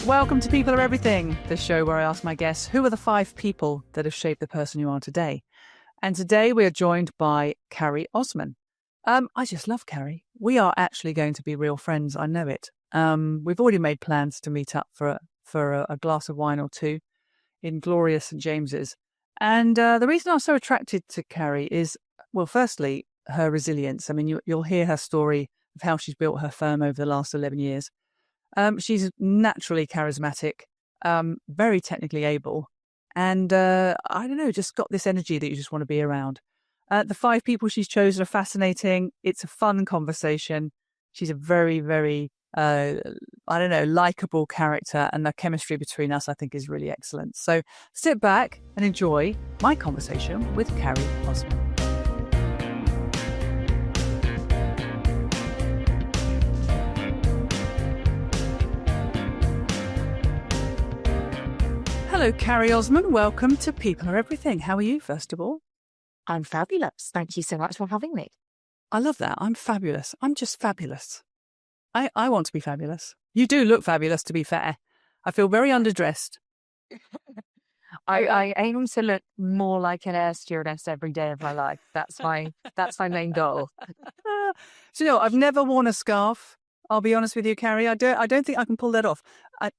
Welcome to People Are Everything, the show where I ask my guests, who are the 5 people that have shaped the person you are today? And today we are joined by Carrie Osman. I just love Carrie. We are actually going to be real friends. I know it. We've already made plans to meet up for a glass of wine or two in glorious St. James's. And the reason I'm so attracted to Carrie is, well, firstly, her resilience. I mean, you'll hear her story of how she's built her firm over the last 11 years. She's naturally charismatic, very technically able, and I don't know, just got this energy that you just want to be around. The 5 people she's chosen are fascinating. It's a fun conversation. She's a very, very, likable character, and the chemistry between us, I think, is really excellent. So sit back and enjoy my conversation with Carrie Osman. Hello, Carrie Osman. Welcome to People Are Everything. How are you, first of all? I'm fabulous. Thank you so much for having me. I love that. I'm fabulous. I'm just fabulous. I want to be fabulous. You do look fabulous, to be fair. I feel very underdressed. I aim to look more like an air stewardess every day of my life. That's my main goal. So, I've never worn a scarf. I'll be honest with you, Carrie. I don't think I can pull that off.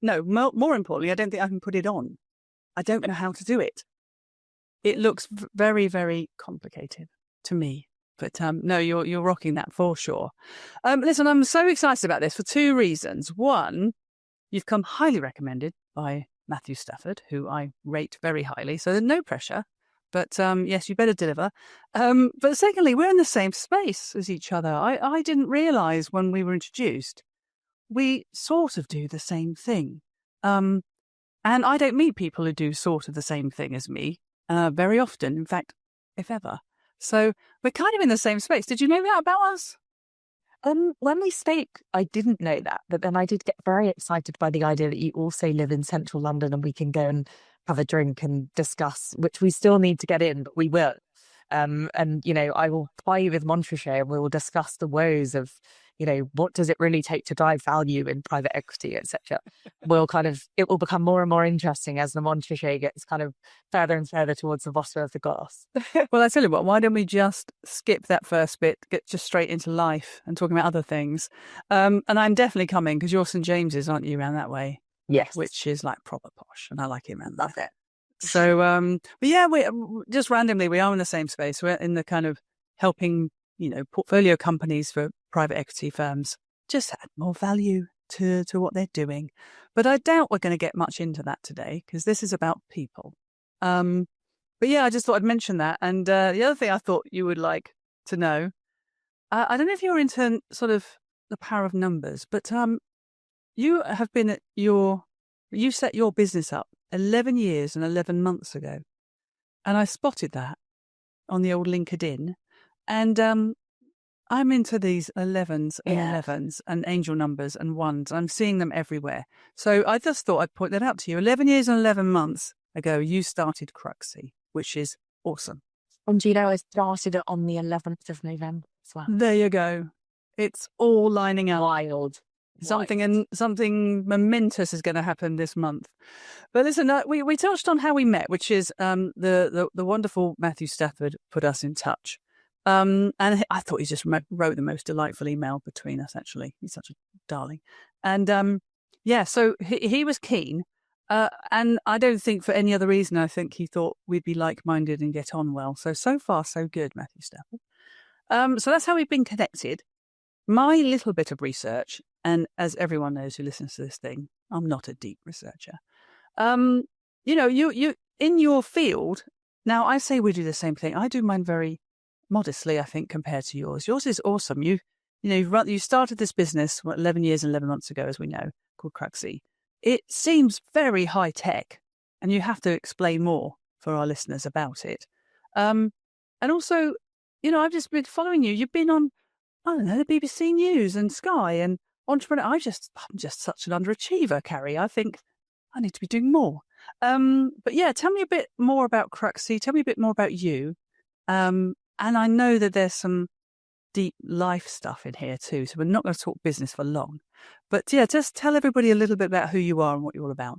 More importantly, I don't think I can put it on. I don't know how to do it. It looks very, very complicated to me. But no, you're rocking that for sure. Listen, I'm so excited about this for 2 reasons. One, you've come highly recommended by Matthew Stafford, who I rate very highly. So there's no pressure. But yes, you better deliver. But secondly, we're in the same space as each other. I didn't realise when we were introduced, we sort of do the same thing. And I don't meet people who do sort of the same thing as me very often, in fact, if ever. So we're kind of in the same space. Did you know that about us? When we spoke, I didn't know that, but then I did get very excited by the idea that you also live in central London and we can go and have a drink and discuss, which we still need to get in, but we will. And, I will ply you with Montrachet and we will discuss the woes of, what does it really take to drive value in private equity, etc. It will become more and more interesting as the Montrachet gets kind of further and further towards the bottom of the glass. Well, I tell you what, why don't we just skip that first bit, get just straight into life and talking about other things. And I'm definitely coming because you're St. James's, aren't you, around that way? Yes. Which is like proper posh, and I like it around Love there. it. So, but yeah, we just randomly, we are in the same space. We're in the kind of helping, portfolio companies for private equity firms just add more value to what they're doing. But I doubt we're going to get much into that today because this is about people. But yeah, I just thought I'd mention that. And the other thing I thought you would like to know, I don't know if you're into sort of the power of numbers, but you have been you set your business up 11 years and 11 months ago. And I spotted that on the old LinkedIn. And I'm into these 11s and 11s and angel numbers and ones. I'm seeing them everywhere. So I just thought I'd point that out to you. 11 years and 11 months ago, you started Cruxy, which is awesome. And I started it on the 11th of November as well. There you go. It's all lining up. Wild. Something momentous is going to happen this month. But listen, we touched on how we met, which is the wonderful Matthew Stafford put us in touch. And I thought he just wrote the most delightful email between us, actually. He's such a darling. And so he was keen. And I don't think for any other reason, I think he thought we'd be like-minded and get on well. So far, so good, Matthew Stafford. So that's how we've been connected. My little bit of research, and as everyone knows who listens to this thing, I'm not a deep researcher. You in your field, now I say we do the same thing. I do mine very modestly, I think, compared to yours. Yours is awesome. You started this business 11 years and 11 months ago, as we know, called Cruxy. It seems very high tech, and you have to explain more for our listeners about it. And also, I've just been following you. You've been on, I don't know, the BBC News and Sky and Entrepreneur. I'm just such an underachiever, Carrie. I think I need to be doing more. But yeah, tell me a bit more about Cruxy. Tell me a bit more about you. And I know that there's some deep life stuff in here too. So we're not going to talk business for long. But yeah, just tell everybody a little bit about who you are and what you're all about.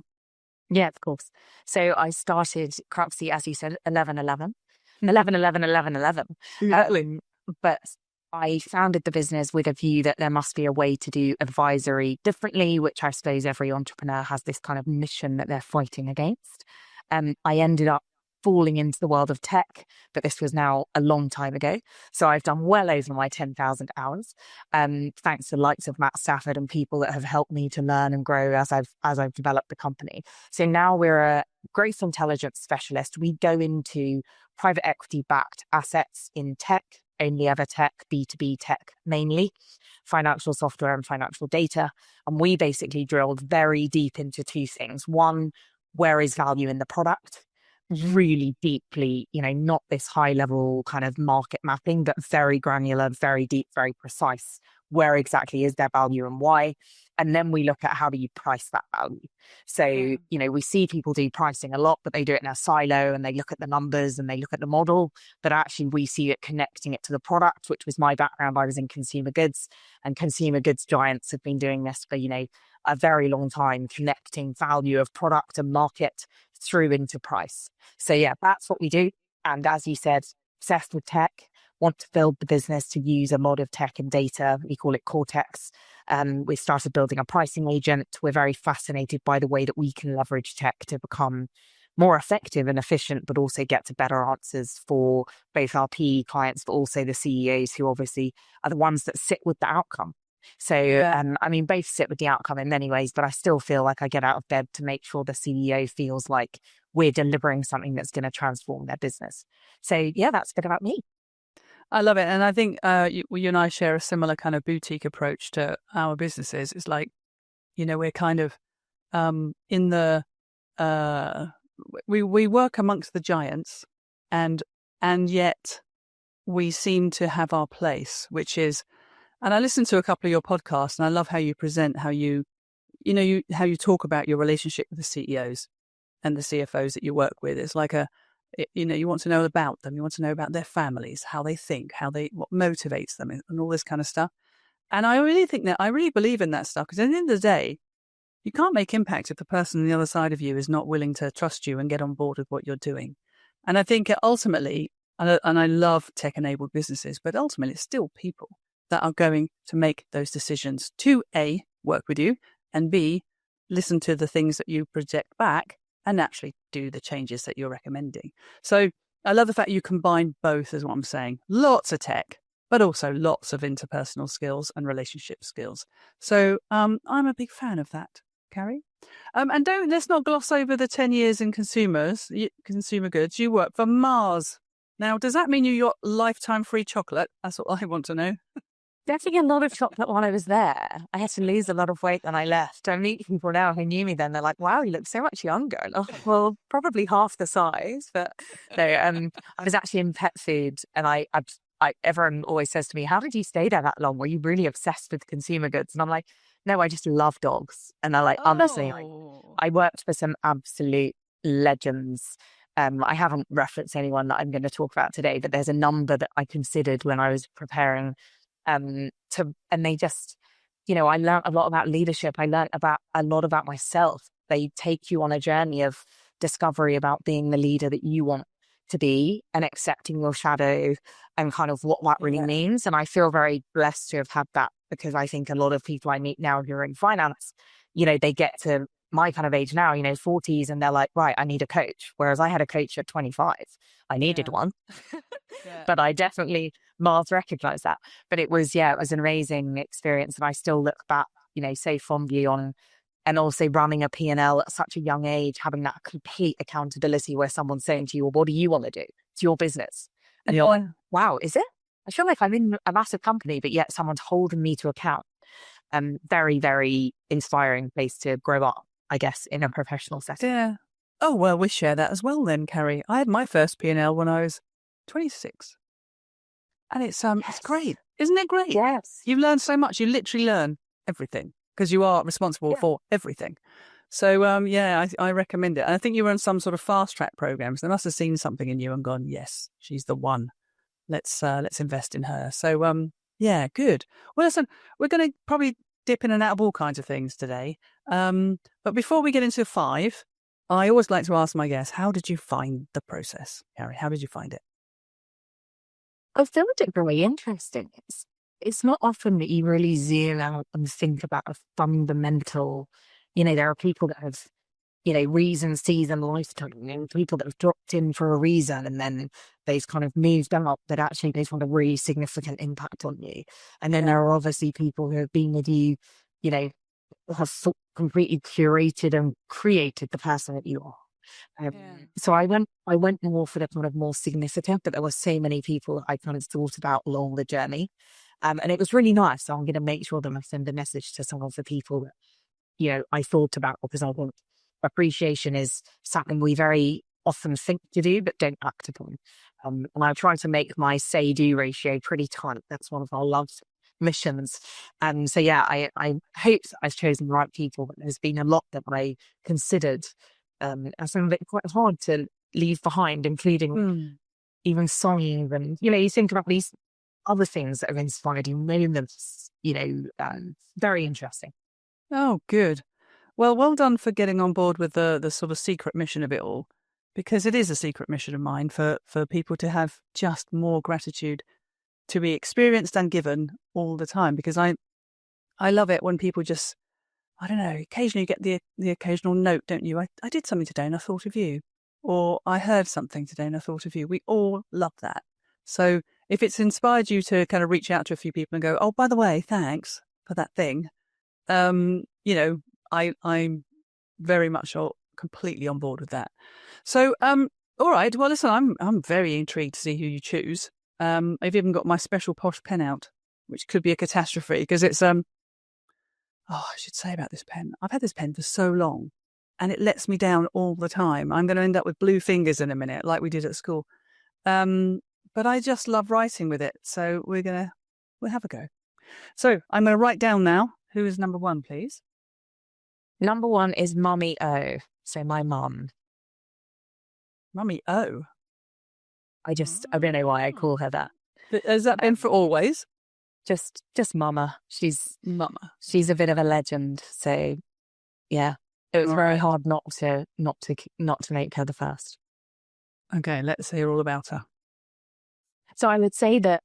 Yeah, of course. So I started Cruxy, as you said, 11/11. 11/11/11/11. But I founded the business with a view that there must be a way to do advisory differently, which I suppose every entrepreneur has this kind of mission that they're fighting against. I ended up falling into the world of tech, but this was now a long time ago. So I've done well over my 10,000 hours, thanks to the likes of Matt Stafford and people that have helped me to learn and grow as I've developed the company. So now we're a growth intelligence specialist. We go into private equity backed assets in tech, only ever tech, B2B tech mainly, financial software and financial data. And we basically drilled very deep into two things. One, where is value in the product? Really deeply, not this high level kind of market mapping, but very granular, very deep, very precise. Where exactly is their value and why? And then we look at how do you price that value. So, we see people do pricing a lot, but they do it in a silo and they look at the numbers and they look at the model. But actually we see it connecting it to the product, which was my background. I was in consumer goods, and consumer goods giants have been doing this for, a very long time, connecting value of product and market through into price. So yeah, that's what we do. And as you said, obsessed with tech, want to build the business to use a lot of tech and data. We call it Cortex. We started building a pricing agent. We're very fascinated by the way that we can leverage tech to become more effective and efficient, but also get to better answers for both our PE clients, but also the CEOs who obviously are the ones that sit with the outcome. So, both sit with the outcome in many ways, but I still feel like I get out of bed to make sure the CEO feels like we're delivering something that's going to transform their business. So, yeah, that's a bit about me. I love it. And I think you and I share a similar kind of boutique approach to our businesses. It's like, we're kind of in the, we work amongst the giants and yet we seem to have our place, which is, and I listened to a couple of your podcasts and I love how you present, how you talk about your relationship with the CEOs and the CFOs that you work with. It's like you want to know about them. You want to know about their families, how they think, what motivates them and all this kind of stuff. And I really believe in that stuff, because at the end of the day, you can't make impact if the person on the other side of you is not willing to trust you and get on board with what you're doing. And I think ultimately, and I love tech-enabled businesses, but ultimately it's still people that are going to make those decisions to A, work with you, and B, listen to the things that you project back and actually do the changes that you're recommending. So I love the fact you combine both, is what I'm saying. Lots of tech, but also lots of interpersonal skills and relationship skills. So I'm a big fan of that, Carrie. And let's not gloss over the 10 years in consumer goods. You work for Mars. Now, does that mean you got lifetime free chocolate? That's what I want to know. Definitely a lot of chocolate while I was there. I had to lose a lot of weight when I left. I meet people now who knew me then. They're like, wow, you look so much younger. Well, probably half the size. But no, I was actually in pet food, and everyone always says to me, how did you stay there that long? Were you really obsessed with consumer goods? And I'm like, no, I just love dogs. And they're like, honestly, I worked for some absolute legends. I haven't referenced anyone that I'm going to talk about today, but there's a number that I considered when I was preparing and they just, I learned a lot about leadership. I learned a lot about myself. They take you on a journey of discovery about being the leader that you want to be and accepting your shadow and kind of what that really means. And I feel very blessed to have had that, because I think a lot of people I meet now who are in finance, they get to my kind of age now, 40s, and they're like, right, I need a coach. Whereas I had a coach at 25. I needed one, but I definitely, Mars recognized that. But it was an amazing experience. And I still look back, so fondly on, and also running a P&L at such a young age, having that complete accountability where someone's saying to you, well, what do you want to do? It's your business. And you're like, wow, is it? I feel like I'm in a massive company, but yet someone's holding me to account. Very, very inspiring place to grow up, I guess, in a professional setting. Yeah. Oh, well, we share that as well then, Carrie. I had my first P&L when I was 26. And it's great. Isn't it great? Yes. You've learned so much. You literally learn everything because you are responsible for everything. So, I recommend it. And I think you were on some sort of fast track programs. They must have seen something in you and gone, yes, she's the one. Let's invest in her. So, Yeah, good. Well, listen, we're going to probably dip in and out of all kinds of things today. But before we get into 5, I always like to ask my guests, how did you find the process, Carrie? How did you find it? I found it very interesting. It's not often that you really zoom out and think about a fundamental, there are people that have, reasons, season, lifetime, and people that have dropped in for a reason and then they've kind of moved out, but actually they've had a really significant impact on you. And then there are obviously people who have been with you, have completely curated and created the person that you are. So I went more for the kind of more significant, but there were so many people that I kind of thought about along the journey. And it was really nice. So I'm going to make sure that I send a message to some of the people that, I thought about, because I think appreciation is something we very often think to do, but don't act upon. And I try to make my say-do ratio pretty tight. That's one of our love missions. So yeah, I hope that I've chosen the right people, but there's been a lot that I considered and some of it quite hard to leave behind, including even songs. And, you think about these other things that have inspired you, moments, very interesting. Oh, good. Well done for getting on board with the sort of secret mission of it all, because it is a secret mission of mine for people to have just more gratitude to be experienced and given all the time, because I love it when people just, I don't know, occasionally you get the occasional note, don't you? I did something today and I thought of you. Or I heard something today and I thought of you. We all love that. So if it's inspired you to kind of reach out to a few people and go, oh, by the way, thanks for that thing. I'm very much completely on board with that. So, all right. Well, listen, I'm very intrigued to see who you choose. I've even got my special posh pen out, which could be a catastrophe because it's I should say about this pen. I've had this pen for so long and it lets me down all the time. I'm going to end up with blue fingers in a minute, like we did at school. But I just love writing with it. So we'll have a go. So I'm going to write down now. Who is number 1, please? Number 1 is Mummy O. So my mum. Mummy O? I don't know why I call her that. Has that been for always? Just Mama. She's Mama. She's a bit of a legend. So yeah, it was very hard not to make her the first. Okay, let's hear all about her. So I would say that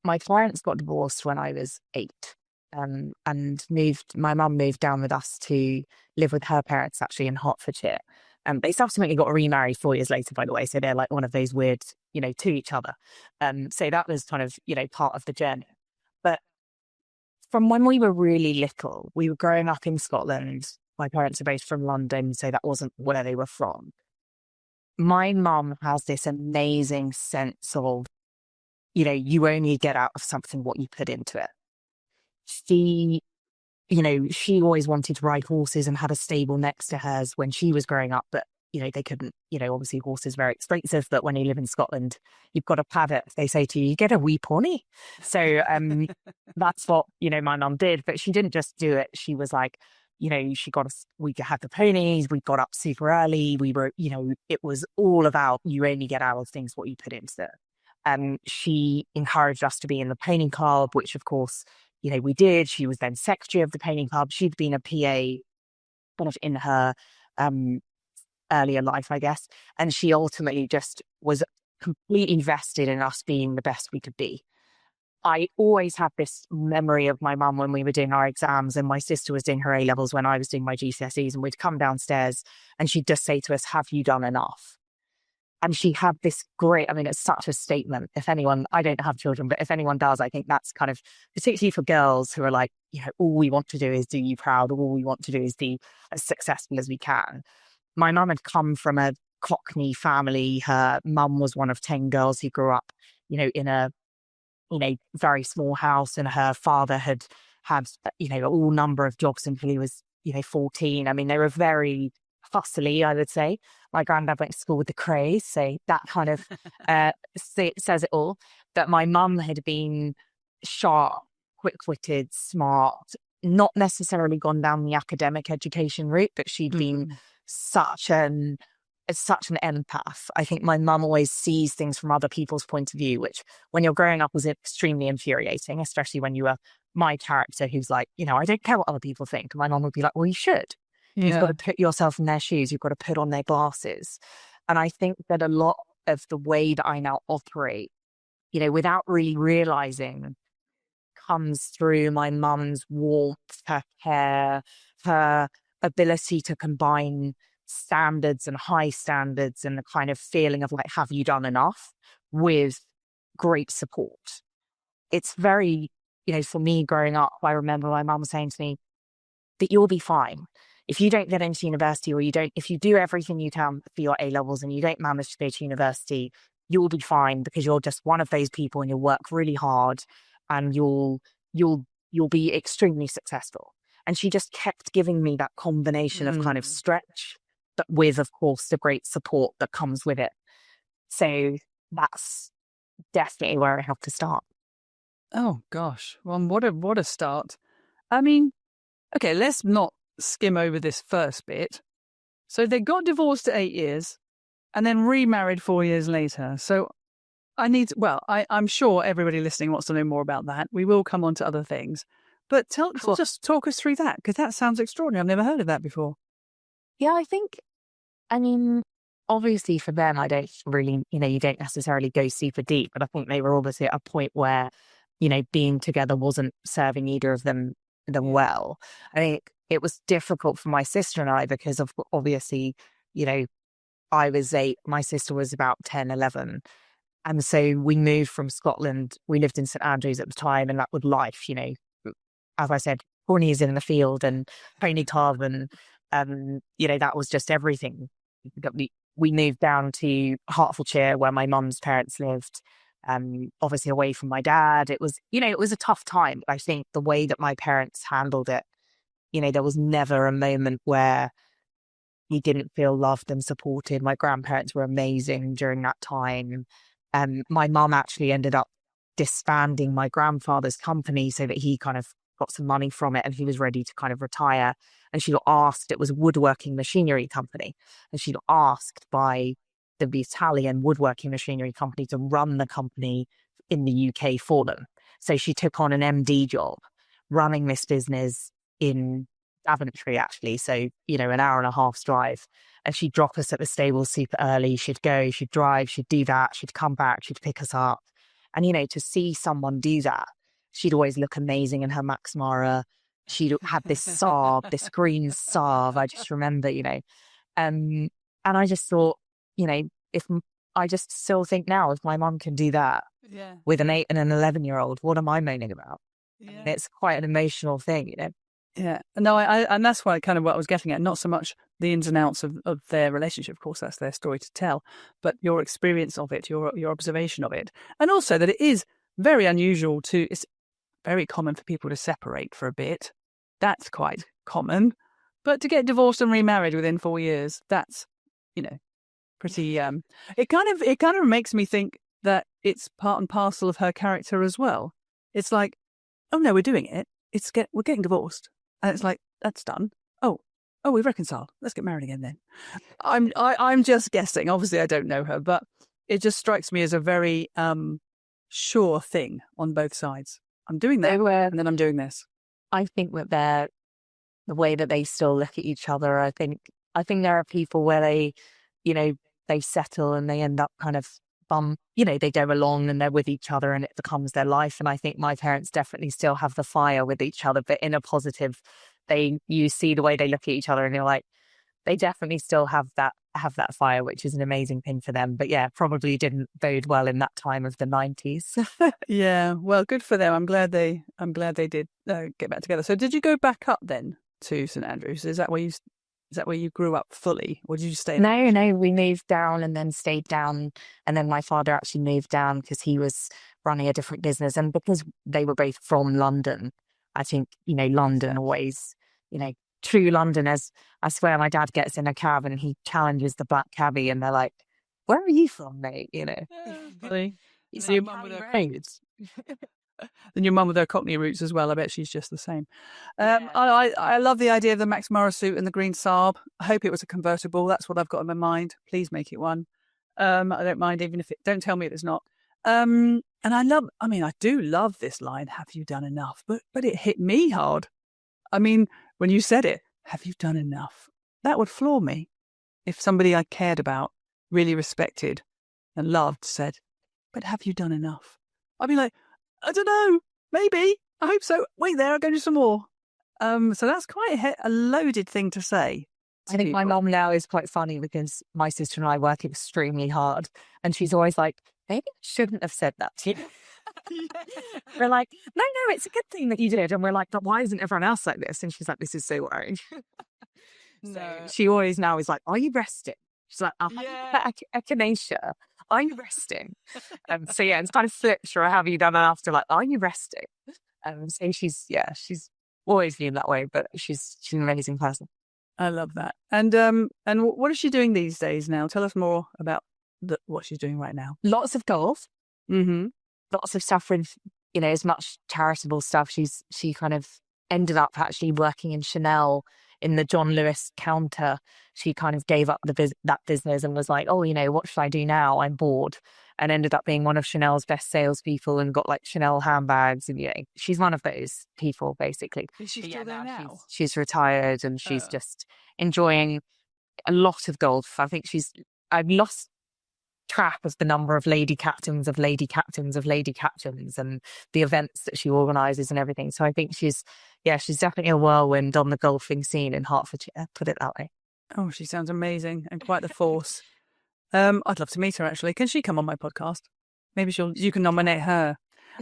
my parents got divorced when I was 8, and my mum moved down with us to live with her parents actually in Hertfordshire. They subsequently got remarried 4 years later, by the way. So they're like one of those weird, to each other. So that was kind of, part of the journey. But from when we were really little, we were growing up in Scotland. My parents are both from London, so that wasn't where they were from. My mum has this amazing sense of, you only get out of something what you put into it. She always wanted to ride horses and had a stable next to hers when she was growing up, but they couldn't, obviously horses are very expensive, but when you live in Scotland, you've got to pad it. They say to you get a wee pony. So that's what, my mum did, but she didn't just do it. She was like, we had the ponies, we got up super early. We were, it was all about, you only get out of things what you put into it. She encouraged us to be in the pony club, which of course, we did. She was then secretary of the pony club. She'd been a PA kind of in her earlier life, I guess. And she ultimately just was completely invested in us being the best we could be. I always have this memory of my mum when we were doing our exams and my sister was doing her A-levels when I was doing my GCSEs, and we'd come downstairs and she'd just say to us, have you done enough? And she had this great, it's such a statement. If anyone, I don't have children, but if anyone does, I think that's kind of, particularly for girls who are like, all we want to do is do you proud. All we want to do is be as successful as we can. My mum had come from a Cockney family. Her mum was one of 10 girls who grew up, in a, very small house. And her father had, all number of jobs until he was, 14. They were very fussily, I would say. My granddad went to school with the Crays, so that kind of says it all. But my mum had been sharp, quick-witted, smart, not necessarily gone down the academic education route, but she'd been such an is such an empath. I think my mum always sees things from other people's point of view, which when you're growing up was extremely infuriating, especially when you were my character who's like, I don't care what other people think. My mum would be like, well, you should. You've got to put yourself in their shoes. You've got to put on their glasses. And I think that a lot of the way that I now operate, without really realizing, comes through my mum's warmth, her care, her ability to combine standards and high standards and the kind of feeling of like, have you done enough, with great support. It's very, for me growing up, I remember my mum saying to me that you'll be fine. If you don't get into university, or if you do everything you can for your A levels and you don't manage to go to university, you'll be fine, because you're just one of those people and you'll work really hard and you'll be extremely successful. And she just kept giving me that combination of kind of stretch, but with, of course, the great support that comes with it. So that's definitely where I have to start. Oh gosh, well, what a start. I mean, okay, let's not skim over this first bit. So they got divorced at 8 years and then remarried 4 years later. So I'm sure everybody listening wants to know more about that. We will come on to other things. But just talk us through that, because that sounds extraordinary. I've never heard of that before. Yeah, obviously for them, I don't really, you don't necessarily go super deep, but I think they were obviously at a point where, being together wasn't serving either of them well. I think it was difficult for my sister and I, because of obviously, I was 8, my sister was about 10, 11. And so we moved from Scotland. We lived in St Andrews at the time, and that was life, as I said, ponies in the field and pony club, and that was just everything. We moved down to Hertfordshire, where my mum's parents lived, obviously away from my dad. It was, it was a tough time. I think the way that my parents handled it, there was never a moment where he didn't feel loved and supported. My grandparents were amazing during that time. My mum actually ended up disbanding my grandfather's company so that he kind of got some money from it and he was ready to kind of retire. And she got asked, it was a woodworking machinery company, and she got asked by the Italian woodworking machinery company to run the company in the UK for them. So she took on an MD job running this business in Daventry, actually. So, an hour and a half's drive. And she'd drop us at the stable super early. She'd go, she'd drive, she'd do that. She'd come back, she'd pick us up. And, to see someone do that, she'd always look amazing in her Max Mara. She'd have this Saab, this green Saab. I just remember, and I just thought, if I just still think now, if my mum can do that with an 8 and an 11-year-old, what am I moaning about? Yeah. It's quite an emotional thing, Yeah, no, and that's why kind of what I was getting at. Not so much the ins and outs of their relationship, of course, that's their story to tell, but your experience of it, your observation of it, and also that it is very unusual it's very common for people to separate for a bit. That's quite common, but to get divorced and remarried within 4 years, that's pretty. It kind of makes me think that it's part and parcel of her character as well. It's like, oh no, we're doing it. We're getting divorced. And it's like, that's done. Oh, we've reconciled. Let's get married again then. I'm just guessing. Obviously, I don't know her, but it just strikes me as a very sure thing on both sides. I'm doing that, and then I'm doing this. I think that the way that they still look at each other, I think there are people where they settle and they end up kind of they go along and they're with each other and it becomes their life. And I think my parents definitely still have the fire with each other, but in a positive. You see the way they look at each other and you're like, they definitely still have that fire, which is an amazing thing for them. But yeah, probably didn't bode well in that time of the 90s. Yeah, well, good for them. I'm glad they did get back together. So did you go back up then to St Andrews? Is that where you grew up fully, or did you stay? No, we moved down and then stayed down, and then my father actually moved down because he was running a different business, and because they were both from London, I think London always, true Londoners. I swear, my dad gets in a cab and he challenges the black cabbie, and they're like, "Where are you from, mate?" Funny. You see your mum with her clothes. Then your mum with her Cockney roots as well. I bet she's just the same. Yeah. I love the idea of the Max Mara suit and the green Saab. I hope it was a convertible. That's what I've got in my mind. Please make it one. I don't mind even if don't tell me if it's not. And I do love this line, have you done enough? But it hit me hard. I mean, when you said it, have you done enough? That would floor me. If somebody I cared about, really respected and loved said, but have you done enough? I'd be like, I don't know, maybe, I hope so. Wait there, I'll go do some more. So that's quite a loaded thing to say. I think my mum now is quite funny because my sister and I work extremely hard, and she's always like, maybe I shouldn't have said that to you. We're like, no, it's a good thing that you did. And we're like, but why isn't everyone else like this? And she's like, this is so worrying. So she always now is like, are you resting? She's like, echinacea. Are you resting? So yeah, it's kind of flipped for have you done enough to like, are you resting? So she's always been that way, but she's an amazing person. I love that. And what is she doing these days now? Tell us more about what she's doing right now. Lots of golf. Mm-hmm. Lots of stuff with, as much charitable stuff. She kind of ended up actually working in Chanel in the John Lewis counter. She kind of gave up that business and was like, oh, what should I do now? I'm bored. And ended up being one of Chanel's best salespeople and got like Chanel handbags. And she's one of those people, basically. Is she still there now? She's retired and she's just enjoying a lot of golf. I think I've lost track of the number of lady captains of lady captains of lady captains and the events that she organises and everything. So I think she's definitely a whirlwind on the golfing scene in Hertfordshire, put it that way. Oh, she sounds amazing and quite the force. I'd love to meet her, actually. Can she come on my podcast? Maybe you can nominate her.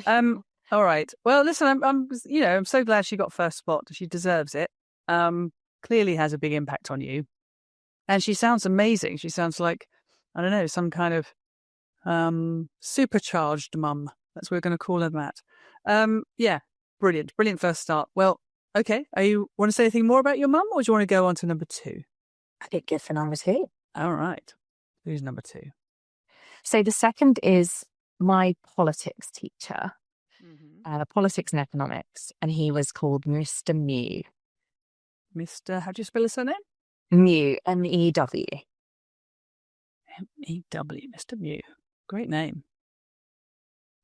All right. Well, listen, I'm so glad she got first spot. She deserves it. Clearly has a big impact on you. And she sounds amazing. She sounds like, I don't know, some kind of supercharged mum. That's what we're going to call her that. Yeah, brilliant. Brilliant first start. Well, okay. You want to say anything more about your mum, or do you want to go on to number 2? I think good for number 2. All right. Who's number 2? So the second is my politics teacher, politics and economics, and he was called Mr. Mew. Mr. How do you spell his surname? Mew, M-E-W. M-E-W, Mr. Mew. Great name.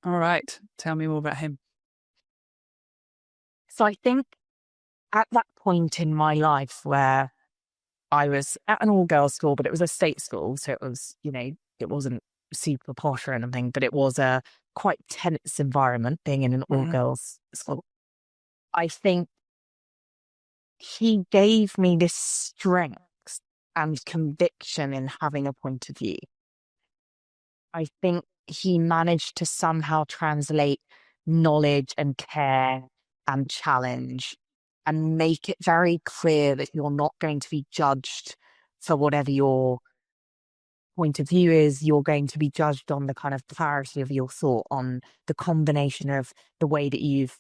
All right. Tell me more about him. So I think at that point in my life where I was at an all-girls school, but it was a state school, so it was, it wasn't super posh or anything, but it was a quite tense environment being in an all-girls school. I think he gave me this strength and conviction in having a point of view. I think he managed to somehow translate knowledge and care and challenge and make it very clear that you're not going to be judged for whatever your point of view is. You're going to be judged on the kind of clarity of your thought, on the combination of the way that you've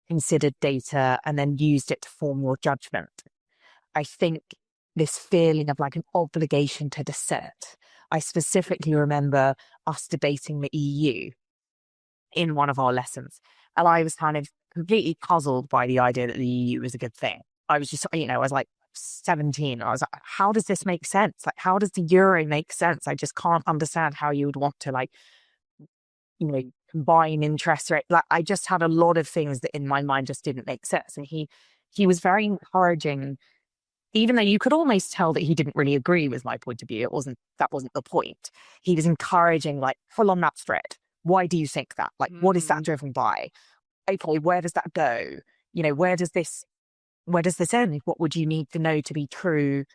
considered data and then used it to form your judgment. I think this feeling of like an obligation to dissent. I specifically remember us debating the EU in one of our lessons, and I was kind of completely puzzled by the idea that the EU was a good thing. I was just, I was like 17. I was like, how does this make sense? Like, how does the euro make sense? I just can't understand how you would want to combine interest rate. Like, I just had a lot of things that in my mind just didn't make sense. And he was very encouraging, even though you could almost tell that he didn't really agree with my point of view. That wasn't the point. He was encouraging, like, pull on that thread. Why do you think that? Like, what is that driven by? Okay, where does that go? Where does this end? What would you need to know to be true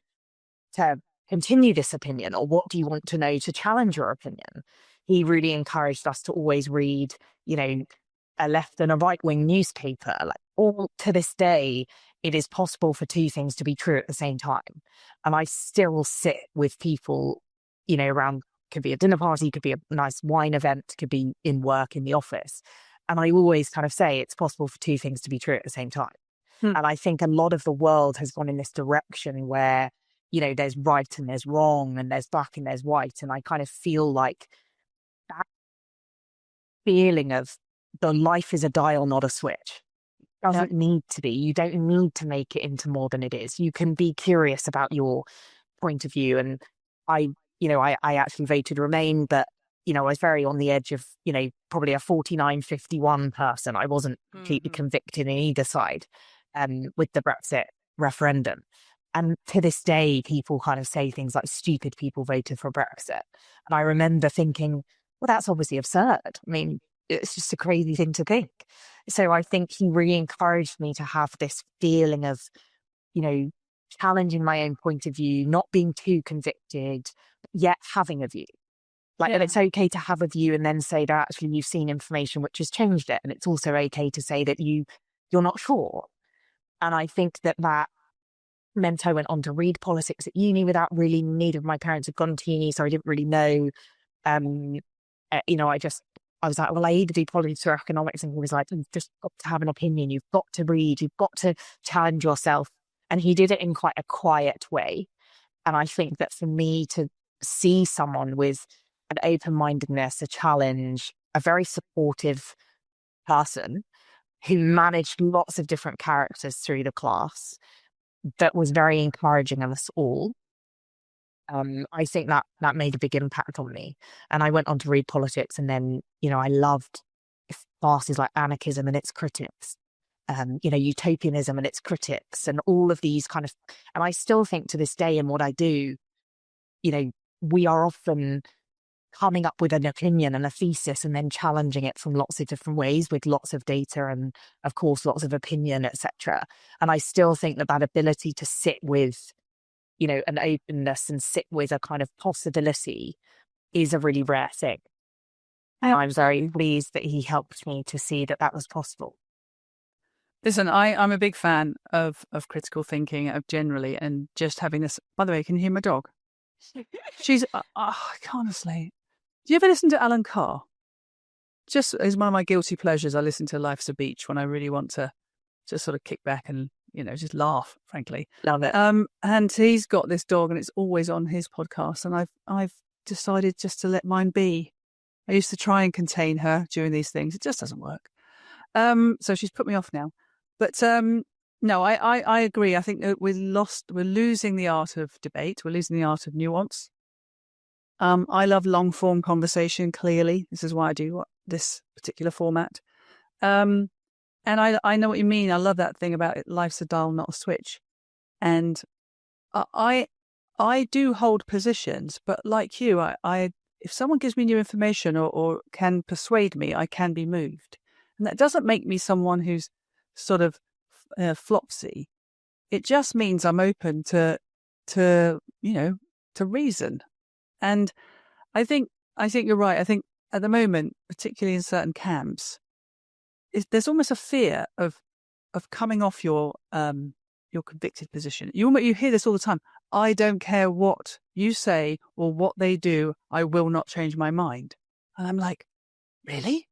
to continue this opinion? Or what do you want to know to challenge your opinion? He really encouraged us to always read, a left and a right wing newspaper. Like, all to this day, it is possible for two things to be true at the same time. And I still sit with people, around, could be a dinner party, could be a nice wine event, could be in work, in the office. And I always kind of say it's possible for two things to be true at the same time. And I think a lot of the world has gone in this direction where, there's right and there's wrong and there's black and there's white. And I kind of feel like that feeling of the life is a dial, not a switch. It doesn't need to be. You don't need to make it into more than it is. You can be curious about your point of view. And I actually voted Remain, but, I was very on the edge of, probably a 49-51 person. I wasn't completely convicted in either side with the Brexit referendum. And to this day, people kind of say things like stupid people voted for Brexit. And I remember thinking, well, that's obviously absurd. I mean, it's just a crazy thing to think. So I think he really encouraged me to have this feeling of, challenging my own point of view, not being too convicted, yet having a view. And it's okay to have a view and then say that actually you've seen information which has changed it. And it's also okay to say that you're not sure. And I think that meant I went on to read politics at uni without really, neither of my parents had gone to uni, so I didn't really know. I was like, well, I either do politics or economics, and he was like, you've just got to have an opinion, you've got to read, you've got to challenge yourself. And he did it in quite a quiet way. And I think that for me to see someone with an open-mindedness, a challenge, a very supportive person who managed lots of different characters through the class, that was very encouraging of us all. I think that made a big impact on me. And I went on to read politics, and then, I loved classes like anarchism and its critics, utopianism and its critics, and all of these kind of, and I still think to this day in what I do, we are often coming up with an opinion and a thesis and then challenging it from lots of different ways with lots of data and, of course, lots of opinion, etc. And I still think that ability to sit with, an openness and sit with a kind of possibility is a really rare thing. And I'm very pleased that he helped me to see that was possible. Listen, I'm a big fan of critical thinking, of generally, and just having this. By the way, can you hear my dog? She's honestly. Do you ever listen to Alan Carr? Just as one of my guilty pleasures, I listen to Life's a Beach when I really want to just sort of kick back and, just laugh, frankly. Love it. And he's got this dog and it's always on his podcast. And I've decided just to let mine be. I used to try and contain her during these things. It just doesn't work. So she's put me off now. But no, I agree. I think that we're losing the art of debate. We're losing the art of nuance. I love long form conversation, clearly. This is why I do this particular format. And I know what you mean. I love that thing about it. Life's a dial, not a switch. And I do hold positions, but like you, I if someone gives me new information or can persuade me, I can be moved. And that doesn't make me someone who's sort of flopsy. It just means I'm open to reason. And I think you're right. I think at the moment, particularly in certain camps, there's almost a fear of coming off your convicted position. You hear this all the time. I don't care what you say or what they do. I will not change my mind. And I'm like, really?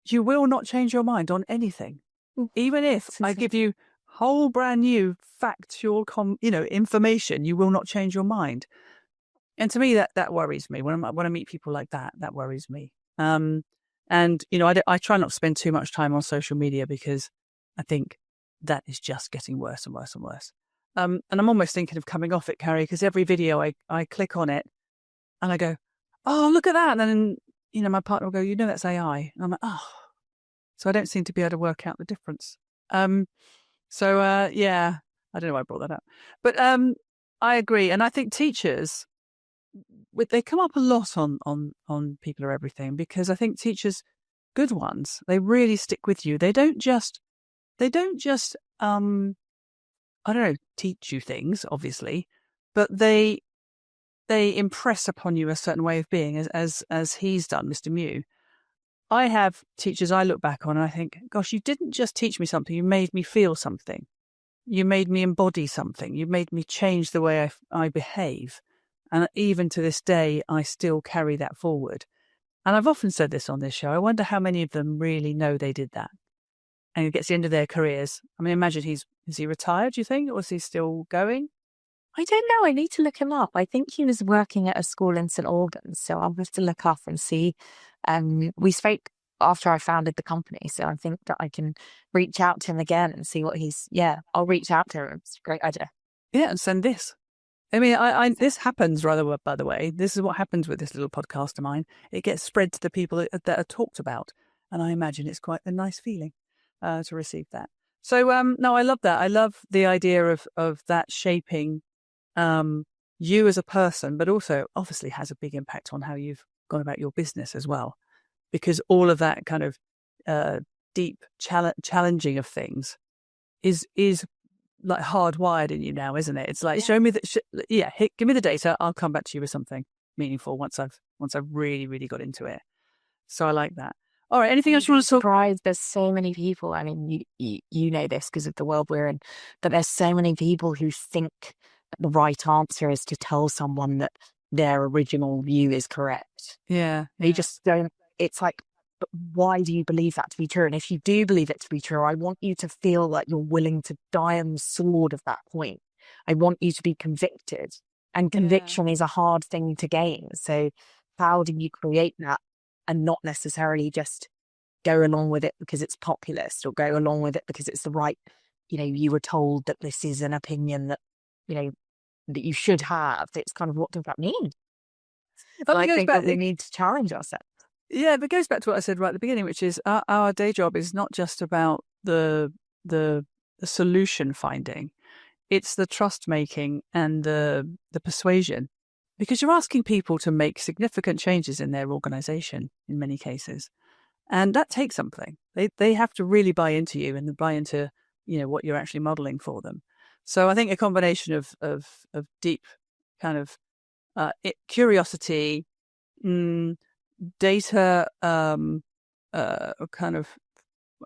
You will not change your mind on anything, even if I give you whole brand new factual, information. You will not change your mind. And to me, that worries me. When I meet people like that, that worries me. And I try not to spend too much time on social media because I think that is just getting worse and worse and worse. And I'm almost thinking of coming off it, Carrie, because every video I click on it and I go, oh, look at that. And then, my partner will go, that's AI. And I'm like, oh. So I don't seem to be able to work out the difference. I don't know why I brought that up. But I agree. And I think teachers, they come up a lot on People Are Everything, because I think teachers, good ones, they really stick with you. They don't just teach you things, obviously, but they impress upon you a certain way of being, as he's done, Mr. Mew. I have teachers I look back on and I think, gosh, you didn't just teach me something, you made me feel something. You made me embody something. You made me change the way I behave. And even to this day, I still carry that forward. And I've often said this on this show. I wonder how many of them really know they did that. And it gets the end of their careers. I mean, imagine is he retired, do you think? Or is he still going? I don't know. I need to look him up. I think he was working at a school in St Albans. So I'll have to look up and see. We spoke after I founded the company. So I think that I can reach out to him again and see what I'll reach out to him. It's a great idea. Yeah, and send this. I mean, this happens rather well, by the way. This is what happens with this little podcast of mine. It gets spread to the people that are talked about. And I imagine it's quite a nice feeling to receive that. So, no, I love that. I love the idea of that shaping you as a person, but also obviously has a big impact on how you've gone about your business as well. Because all of that kind of deep challenging of things is like hardwired in you now, isn't it? It's like, show me that. Give me the data. I'll come back to you with something meaningful once I've really, really got into it. So I like that. All right. Anything else you want to talk? Surprised there's so many people. I mean, you know this because of the world we're in, that there's so many people who think that the right answer is to tell someone that their original view is correct. Yeah. They just don't. It's like, but why do you believe that to be true? And if you do believe it to be true, I want you to feel like you're willing to die on the sword of that point. I want you to be convicted. And conviction is a hard thing to gain. So how do you create that and not necessarily just go along with it because it's populist or go along with it because it's the right, you were told that this is an opinion that, that you should have. It's kind of, what does that mean? So I think that we need to challenge ourselves. Yeah, but it goes back to what I said right at the beginning, which is our day job is not just about the solution finding. It's the trust making and the persuasion, because you're asking people to make significant changes in their organization in many cases. And that takes something. They have to really buy into you and buy into, what you're actually modeling for them. So I think a combination of deep kind of curiosity, data, kind of,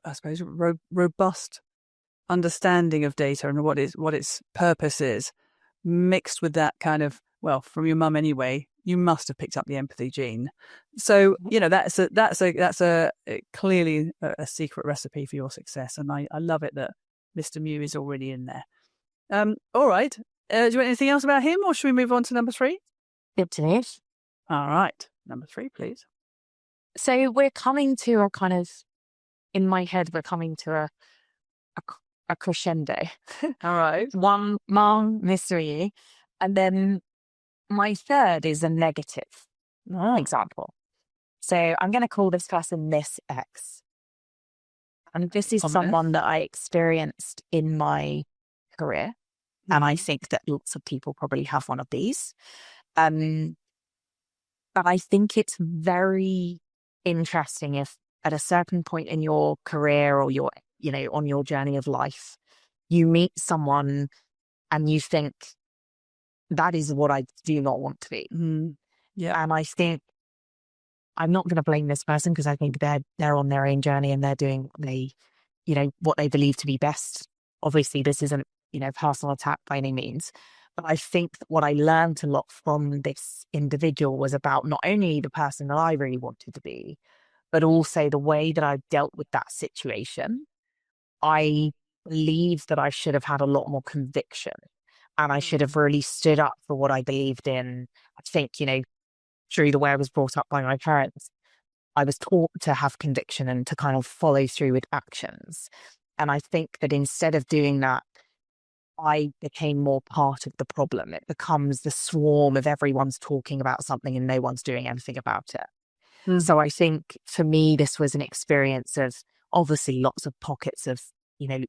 I suppose, robust understanding of data and what its purpose is, mixed with that kind of, well, from your mum anyway, you must have picked up the empathy gene. So that's a clearly a secret recipe for your success, and I love it that Mr. Mew is already in there. All right, do you want anything else about him, or should we move on to number 3? Good to know. All right, number 3, please. So we're coming to a kind of, in my head, we're coming to a crescendo. All right. One, Mom, Mr. E, and then my third is a negative example. So I'm going to call this person Miss X. And this is someone that I experienced in my career. Mm-hmm. And I think that lots of people probably have one of these. But I think it's very interesting if at a certain point in your career or your, on your journey of life, you meet someone and you think, that is what I do not want to be. Mm-hmm. Yeah. And I think I'm not going to blame this person because I think they're on their own journey and they're doing what they believe to be best. Obviously, this isn't, personal attack by any means. But I think that what I learned a lot from this individual was about not only the person that I really wanted to be, but also the way that I dealt with that situation. I believe that I should have had a lot more conviction and I should have really stood up for what I believed in. I think, through the way I was brought up by my parents, I was taught to have conviction and to kind of follow through with actions. And I think that instead of doing that, I became more part of the problem. It becomes the swarm of everyone's talking about something and no one's doing anything about it. Mm. So I think for me, this was an experience of obviously lots of pockets of,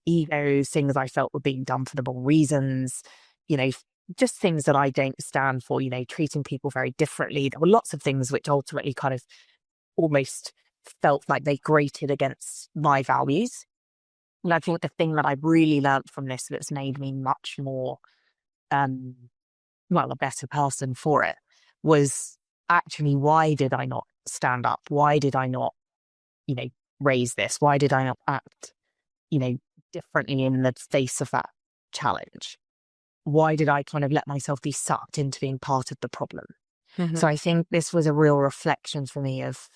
egos, things I felt were being done for the wrong reasons, just things that I don't stand for, treating people very differently. There were lots of things which ultimately kind of almost felt like they grated against my values. And I think the thing that I really learned from this that's made me much more, a better person for it was actually, why did I not stand up? Why did I not, raise this? Why did I not act, differently in the face of that challenge? Why did I kind of let myself be sucked into being part of the problem? Mm-hmm. So I think this was a real reflection for me of,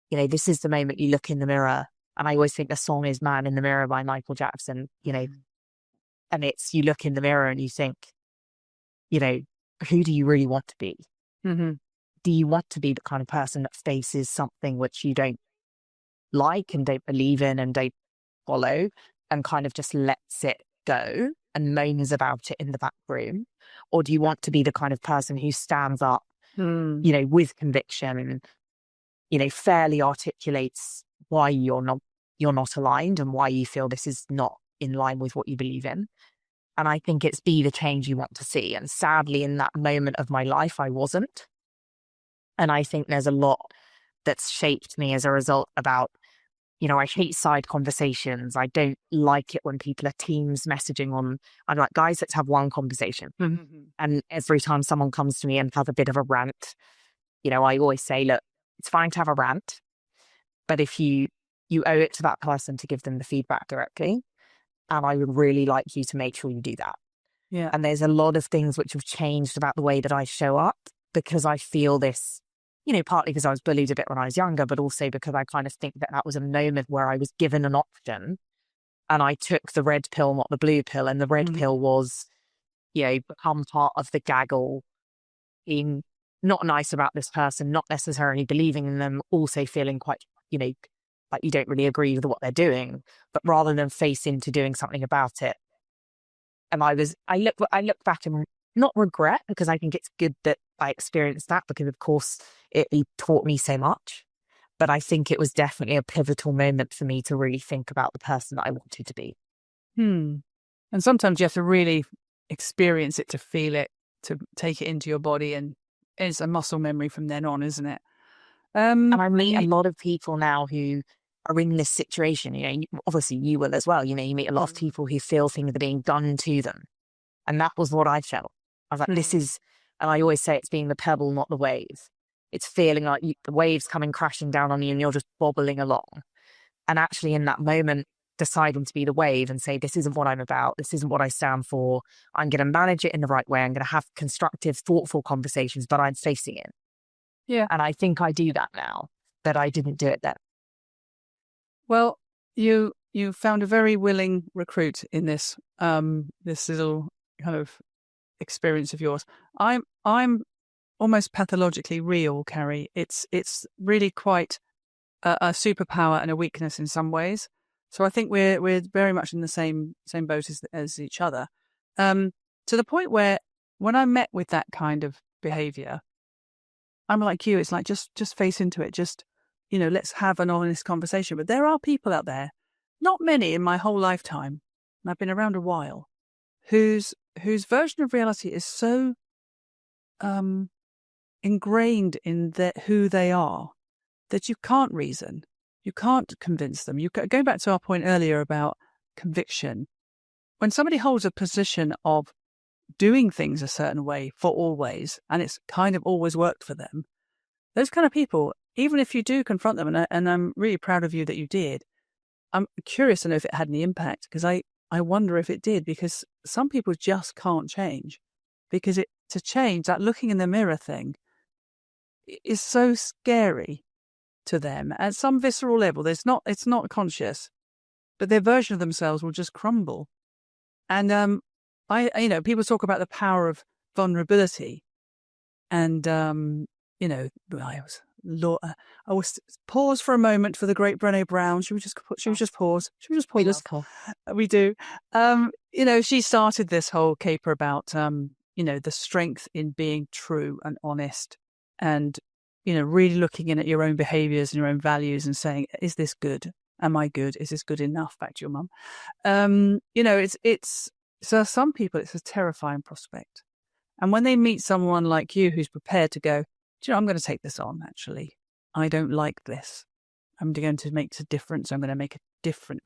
this is the moment you look in the mirror. And I always think the song is Man in the Mirror by Michael Jackson, and it's, you look in the mirror and you think, who do you really want to be? Mm-hmm. Do you want to be the kind of person that faces something which you don't like and don't believe in and don't follow, and kind of just lets it go and moans about it in the back room? Or do you want to be the kind of person who stands up, with conviction and, fairly articulates why you're not aligned and why you feel this is not in line with what you believe in? And I think it's be the change you want to see. And sadly, in that moment of my life, I wasn't. And I think there's a lot that's shaped me as a result about, I hate side conversations. I don't like it when people are Teams messaging on. I'm like, guys, let's have one conversation. Mm-hmm. And every time someone comes to me and has a bit of a rant, I always say, look, it's fine to have a rant, but if you owe it to that person to give them the feedback directly. And I would really like you to make sure you do that. Yeah. And there's a lot of things which have changed about the way that I show up, because I feel this, partly because I was bullied a bit when I was younger, but also because I kind of think that was a moment where I was given an option and I took the red pill, not the blue pill. And the red pill was, become part of the gaggle, being not nice about this person, not necessarily believing in them, also feeling quite, like you don't really agree with what they're doing, but rather than face into doing something about it. And I look back and not regret, because I think it's good that I experienced that, because of course it taught me so much. But I think it was definitely a pivotal moment for me to really think about the person that I wanted to be. And sometimes you have to really experience it to feel it, to take it into your body, and it's a muscle memory from then on, isn't it? And I meet a lot of people now who are in this situation. Obviously you will as well. You meet a lot of people who feel things are being done to them. And that was what I felt. I was like, this is, and I always say it's being the pebble, not the wave. It's feeling like the waves coming crashing down on you and you're just bobbling along. And actually in that moment, deciding to be the wave and say, this isn't what I'm about. This isn't what I stand for. I'm going to manage it in the right way. I'm going to have constructive, thoughtful conversations, but I'm facing it. Yeah. And I think I do that now, but I didn't do it then. Well, you found a very willing recruit in this this little kind of experience of yours. I'm almost pathologically real, Carrie. It's really quite a superpower and a weakness in some ways. So I think we're very much in the same boat as each other. To the point where when I'm met with that kind of behavior, I'm like you. It's like just face into it. Just let's have an honest conversation. But there are people out there, not many in my whole lifetime, and I've been around a while, whose version of reality is so ingrained in who they are that you can't reason, you can't convince them. Going back to our point earlier about conviction, when somebody holds a position of doing things a certain way for always, and it's kind of always worked for them, those kind of people, even if you do confront them, and I'm really proud of you that you did, I'm curious to know if it had any impact, because I wonder if it did, because some people just can't change, because to change, that looking in the mirror thing is so scary to them at some visceral level. It's not conscious, but their version of themselves will just crumble. And people talk about the power of vulnerability, and I was pause for a moment for the great Brené Brown. Should we just pause? We do. She started this whole caper about the strength in being true and honest, and really looking in at your own behaviors and your own values and saying, is this good? Am I good? Is this good enough? Back to your mum. It's so some people it's a terrifying prospect. And when they meet someone like you who's prepared to go, I'm going to take this on, actually. I don't like this. I'm going to make a difference. I'm going to make a different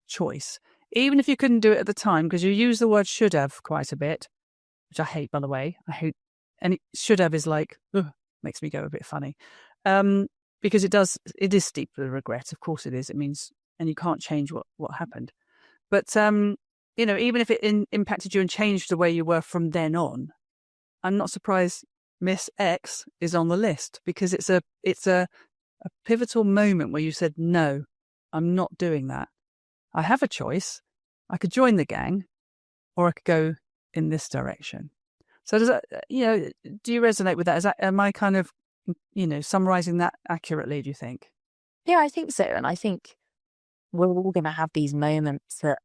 choice. Even if you couldn't do it at the time, because you use the word should have quite a bit, which I hate, by the way. I hate, and should have is like, makes me go a bit funny. Because it is steeped with regret. Of course it is. It means, and you can't change what happened. But, even if it impacted you and changed the way you were from then on, I'm not surprised Miss X is on the list, because it's a pivotal moment where you said, no, I'm not doing that. I have a choice. I could join the gang, or I could go in this direction. So does that, do you resonate with that? Am I kind of, summarizing that accurately, do you think? Yeah, I think so. And I think we're all going to have these moments that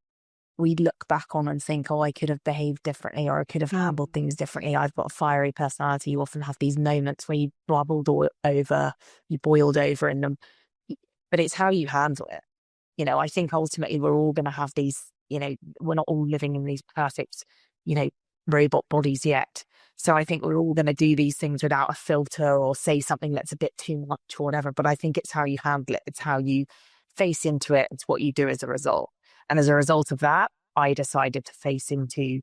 we look back on and think, oh, I could have behaved differently, or I could have handled things differently. I've got a fiery personality. You often have these moments where you you boiled over in them. But it's how you handle it. I think ultimately we're all going to have these, we're not all living in these perfect, you know, robot bodies yet. So I think we're all going to do these things without a filter or say something that's a bit too much or whatever. But I think it's how you handle it. It's how you face into it. It's what you do as a result. And as a result of that, I decided to face into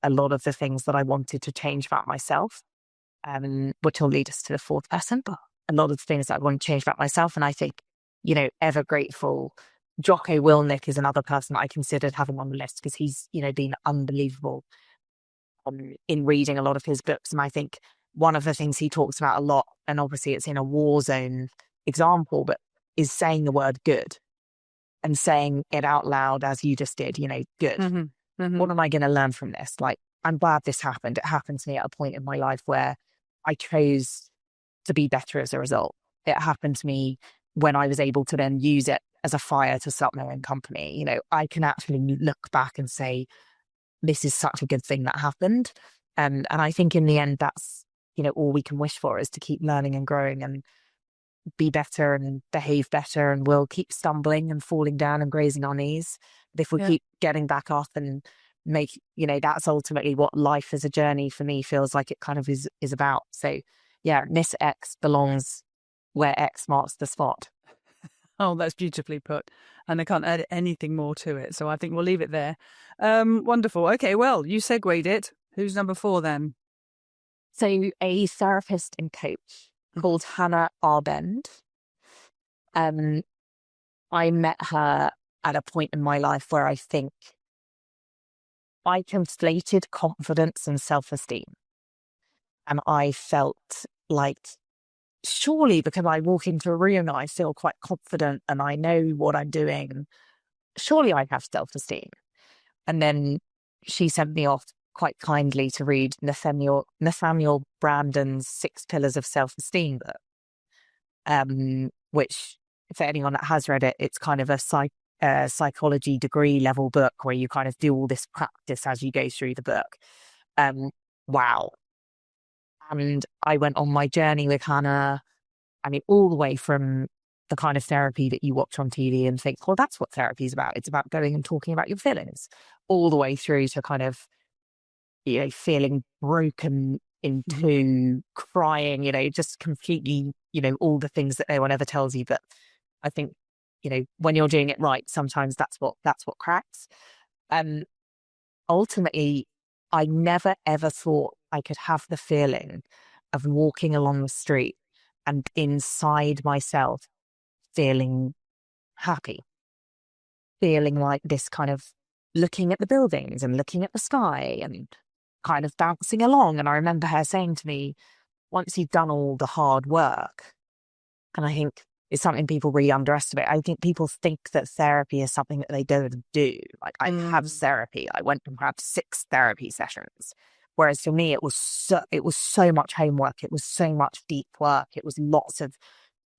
a lot of the things that I wanted to change about myself, which will lead us to the fourth person. But a lot of the things that I want to change about myself. And I think, ever grateful. Jocko Willnick is another person that I considered having on the list because he's, been unbelievable in reading a lot of his books. And I think one of the things he talks about a lot, and obviously it's in a war zone example, but is saying the word good and saying it out loud as you just did, good. Mm-hmm. Mm-hmm. What am I going to learn from this? Like, I'm glad this happened. It happened to me at a point in my life where I chose to be better as a result. It happened to me when I was able to then use it as a fire to start my own company. I can actually look back and say, this is such a good thing that happened. And I think in the end, that's, all we can wish for is to keep learning and growing and be better and behave better. And we'll keep stumbling and falling down and grazing our knees. But if we keep getting back up and that's ultimately what life as a journey for me feels like it kind of is about. So yeah, Miss X belongs where X marks the spot. Oh, that's beautifully put. And I can't add anything more to it. So I think we'll leave it there. Wonderful. Okay, well, you segued it. Who's number 4 then? So a therapist and coach called Hannah Arbend. I met her at a point in my life where I think I conflated confidence and self-esteem. And I felt like, surely because I walk into a room and I feel quite confident and I know what I'm doing, surely I have self-esteem. And then she sent me off quite kindly to read Nathaniel Branden's 6 Pillars of Self-Esteem book, which for anyone that has read it, it's kind of a psychology degree level book where you kind of do all this practice as you go through the book. Wow. And I went on my journey with Hannah, all the way from the kind of therapy that you watch on TV and think, well, that's what therapy is about. It's about going and talking about your feelings, all the way through to kind of, feeling broken into crying, just completely, all the things that no one ever tells you. But I think, when you're doing it right, sometimes that's what cracks. Ultimately, I never ever thought I could have the feeling of walking along the street and inside myself feeling happy, feeling like this kind of looking at the buildings and looking at the sky and kind of bouncing along. And I remember her saying to me, once you've done all the hard work, and I think it's something people really underestimate. I think people think that therapy is something that they don't do. Like, I have therapy. I went and had 6 therapy sessions. Whereas for me, it was so much homework. It was so much deep work. It was lots of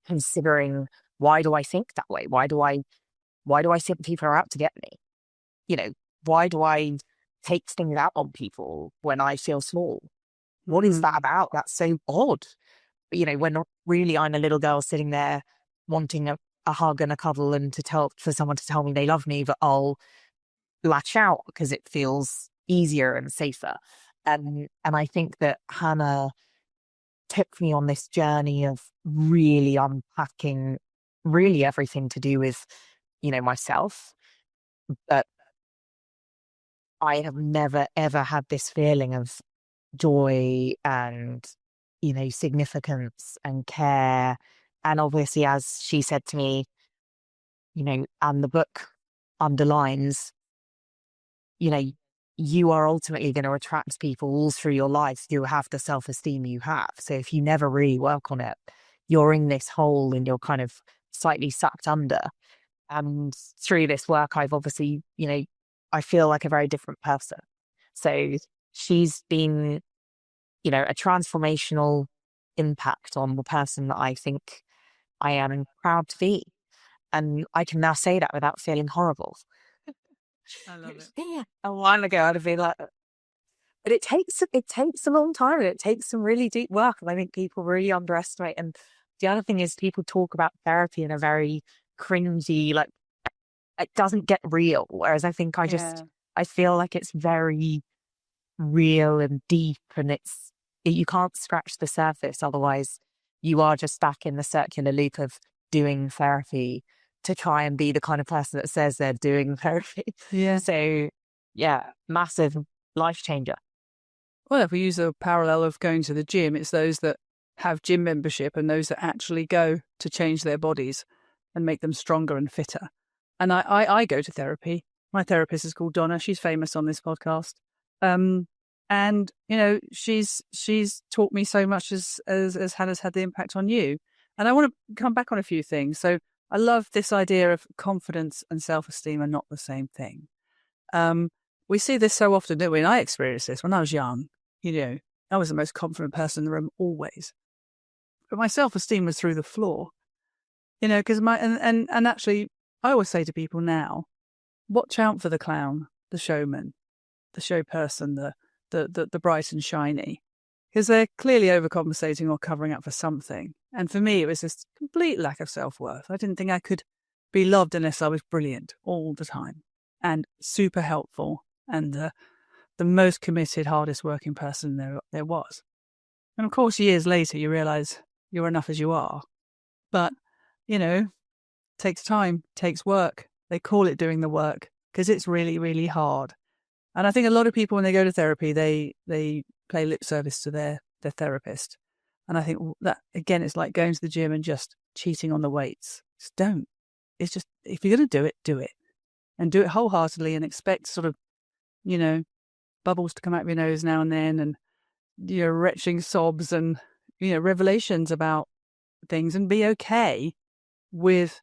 considering, why do I think that way? Why do I think people are out to get me? Why do I take things out on people when I feel small? What is that about? That's so odd. But, when really I'm a little girl sitting there wanting a hug and a cuddle and for someone to tell me they love me, but I'll lash out because it feels easier and safer. And I think that Hannah took me on this journey of really unpacking really everything to do with, myself. But I have never, ever had this feeling of joy and, significance and care. And obviously, as she said to me, and the book underlines, you are ultimately going to attract people all through your life who have the self-esteem you have. So if you never really work on it, you're in this hole and you're kind of slightly sucked under. And through this work, I've obviously, I feel like a very different person. So she's been, a transformational impact on the person that I think I am proud to be. And I can now say that without feeling horrible. I love it. Yeah. A while ago, I'd have been like, but it takes a long time and it takes some really deep work. And I think people really underestimate. And the other thing is people talk about therapy in a very cringy, like it doesn't get real. Whereas I think I feel like it's very real and deep, and you can't scratch the surface. Otherwise you are just back in the circular loop of doing therapy to try and be the kind of person that says they're doing therapy. Yeah. So yeah, massive life changer. Well, if we use a parallel of going to the gym, it's those that have gym membership and those that actually go to change their bodies and make them stronger and fitter. And I go to therapy. My therapist is called Donna. She's famous on this podcast. And, you know, she's taught me so much as Hannah's had the impact on you. And I want to come back on a few things. So I love this idea of confidence and self-esteem are not the same thing. We see this so often, don't we? And I experienced this when I was young. You know, I was the most confident person in the room always. But my self-esteem was through the floor. You know, because and actually, I always say to people now, watch out for the clown, the showman, the show person, the bright and shiny, because they're clearly overcompensating or covering up for something. And for me, it was this complete lack of self-worth. I didn't think I could be loved unless I was brilliant all the time and super helpful and the most committed, hardest working person there was. And of course, years later, you realize you're enough as you are. But, you know, takes time, takes work. They call it doing the work because it's really, really hard. And I think a lot of people, when they go to therapy, they pay lip service to their therapist. And I think that, again, it's like going to the gym and just cheating on the weights. Just don't. It's just, if you're going to do it, do it. And do it wholeheartedly and expect sort of, you know, bubbles to come out of your nose now and then and, you know, retching sobs and, you know, revelations about things, and be okay with,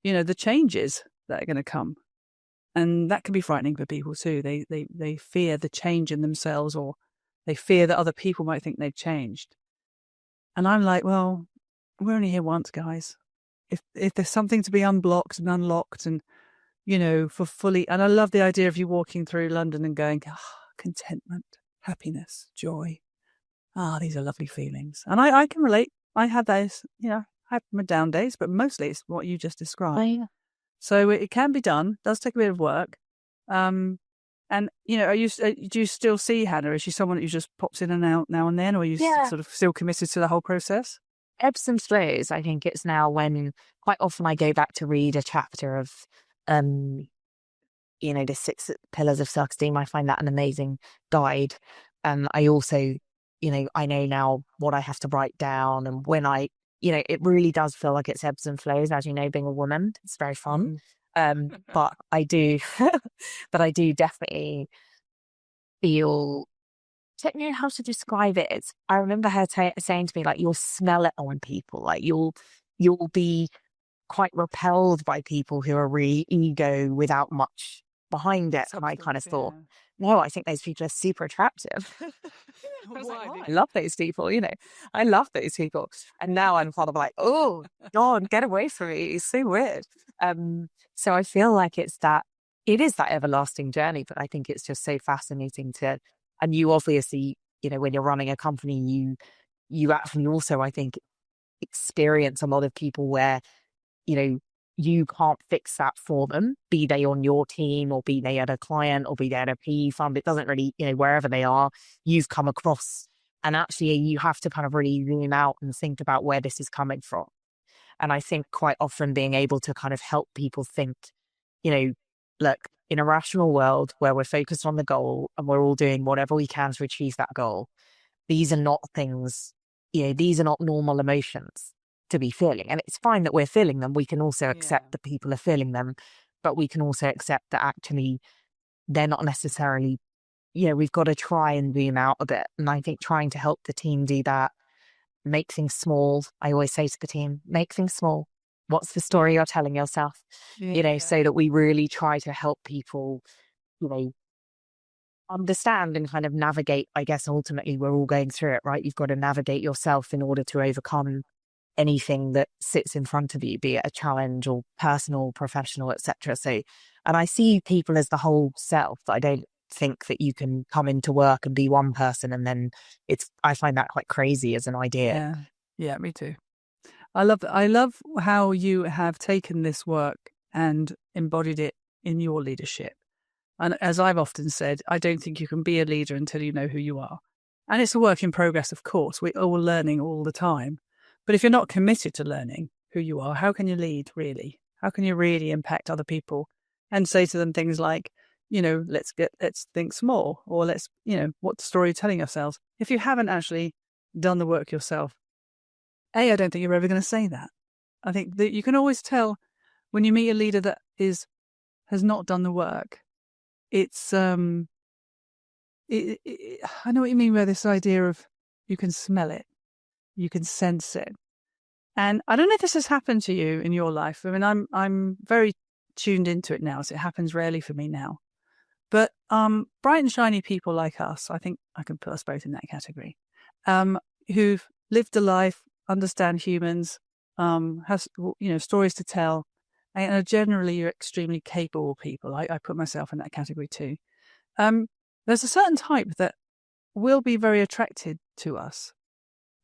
you know, the changes that are going to come. And that can be frightening for people too. They fear the change in themselves, or they fear that other people might think they've changed. And I'm like, well, we're only here once, guys. If there's something to be unblocked and unlocked and, you know, for fully, and I love the idea of you walking through London and going, contentment, happiness, joy. These are lovely feelings. And I can relate. I had those, you know, I have my down days, but mostly it's what you just described. Oh, yeah. So it can be done. It does take a bit of work. And, you know, do you still see Hannah? Is she someone that you just pops in and out now and then, or are you sort of still committed to the whole process? Ebbs and flows. I think it's now when quite often I go back to read a chapter of, you know, the 6 pillars of self-esteem. I find that an amazing guide. I also, you know, I know now what I have to write down, and when you know, it really does feel like it's ebbs and flows. As you know, being a woman, it's very fun. But I do definitely feel, I don't know how to describe it. I remember her saying to me, like, you'll smell it on people. Like you'll be quite repelled by people who are really ego without much behind it. And I kind of thought, no, I think those people are super attractive. I was like, oh, I love those people, you know. I love those people. And now I'm kind of like, oh, God, get away from me. It's so weird. So I feel like it is that everlasting journey, but I think it's just so fascinating and you obviously, you know, when you're running a company, you actually also, I think, experience a lot of people where, you know, you can't fix that for them, be they on your team or be they at a client or be they at a PE fund. It doesn't really, you know, wherever they are, you've come across, and actually you have to kind of really zoom out and think about where this is coming from. And I think quite often being able to kind of help people think, you know, look, in a rational world where we're focused on the goal and we're all doing whatever we can to achieve that goal, these are not things, you know, these are not normal emotions to be feeling. And it's fine that we're feeling them. We can also accept that people are feeling them, but we can also accept that actually they're not necessarily, you know, we've got to try and zoom out a bit. And I think trying to help the team do that, make things small. I always say to the team, make things small. What's the story you're telling yourself? You know, so that we really try to help people, you know, understand and kind of navigate. I guess ultimately we're all going through it, right? You've got to navigate yourself in order to overcome anything that sits in front of you, be it a challenge or personal, professional, etc. So, and I see people as the whole self. I don't think that you can come into work and be one person and then I find that quite crazy as an idea. Yeah, me too. I love how you have taken this work and embodied it in your leadership. And as I've often said, I don't think you can be a leader until you know who you are. And it's a work in progress, of course. We're all learning all the time. But if you're not committed to learning who you are, how can you lead, really? How can you really impact other people and say to them things like, let's think small, or what story are you telling yourselves? If you haven't actually done the work yourself, I don't think you're ever going to say that. I think that you can always tell when you meet a leader that has not done the work. It's I know what you mean by this idea of you can smell it, you can sense it. And I don't know if this has happened to you in your life. I mean, I'm very tuned into it now, so it happens rarely for me now. But bright and shiny people like us, I think I can put us both in that category, who've lived a life, understand humans, has stories to tell, and are generally extremely capable people. I put myself in that category too. There's a certain type that will be very attracted to us,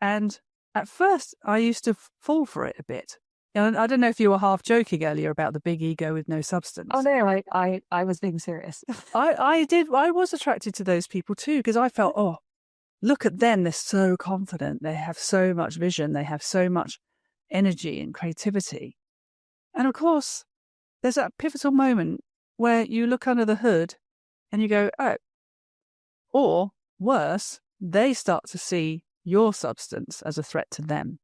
and at first I used to fall for it a bit. And I don't know if you were half joking earlier about the big ego with no substance. Oh no, I was being serious. I was attracted to those people too, because I felt, oh, look at them. They're so confident. They have so much vision. They have so much energy and creativity. And of course, there's that pivotal moment where you look under the hood and you go, oh, or worse, they start to see your substance as a threat to them.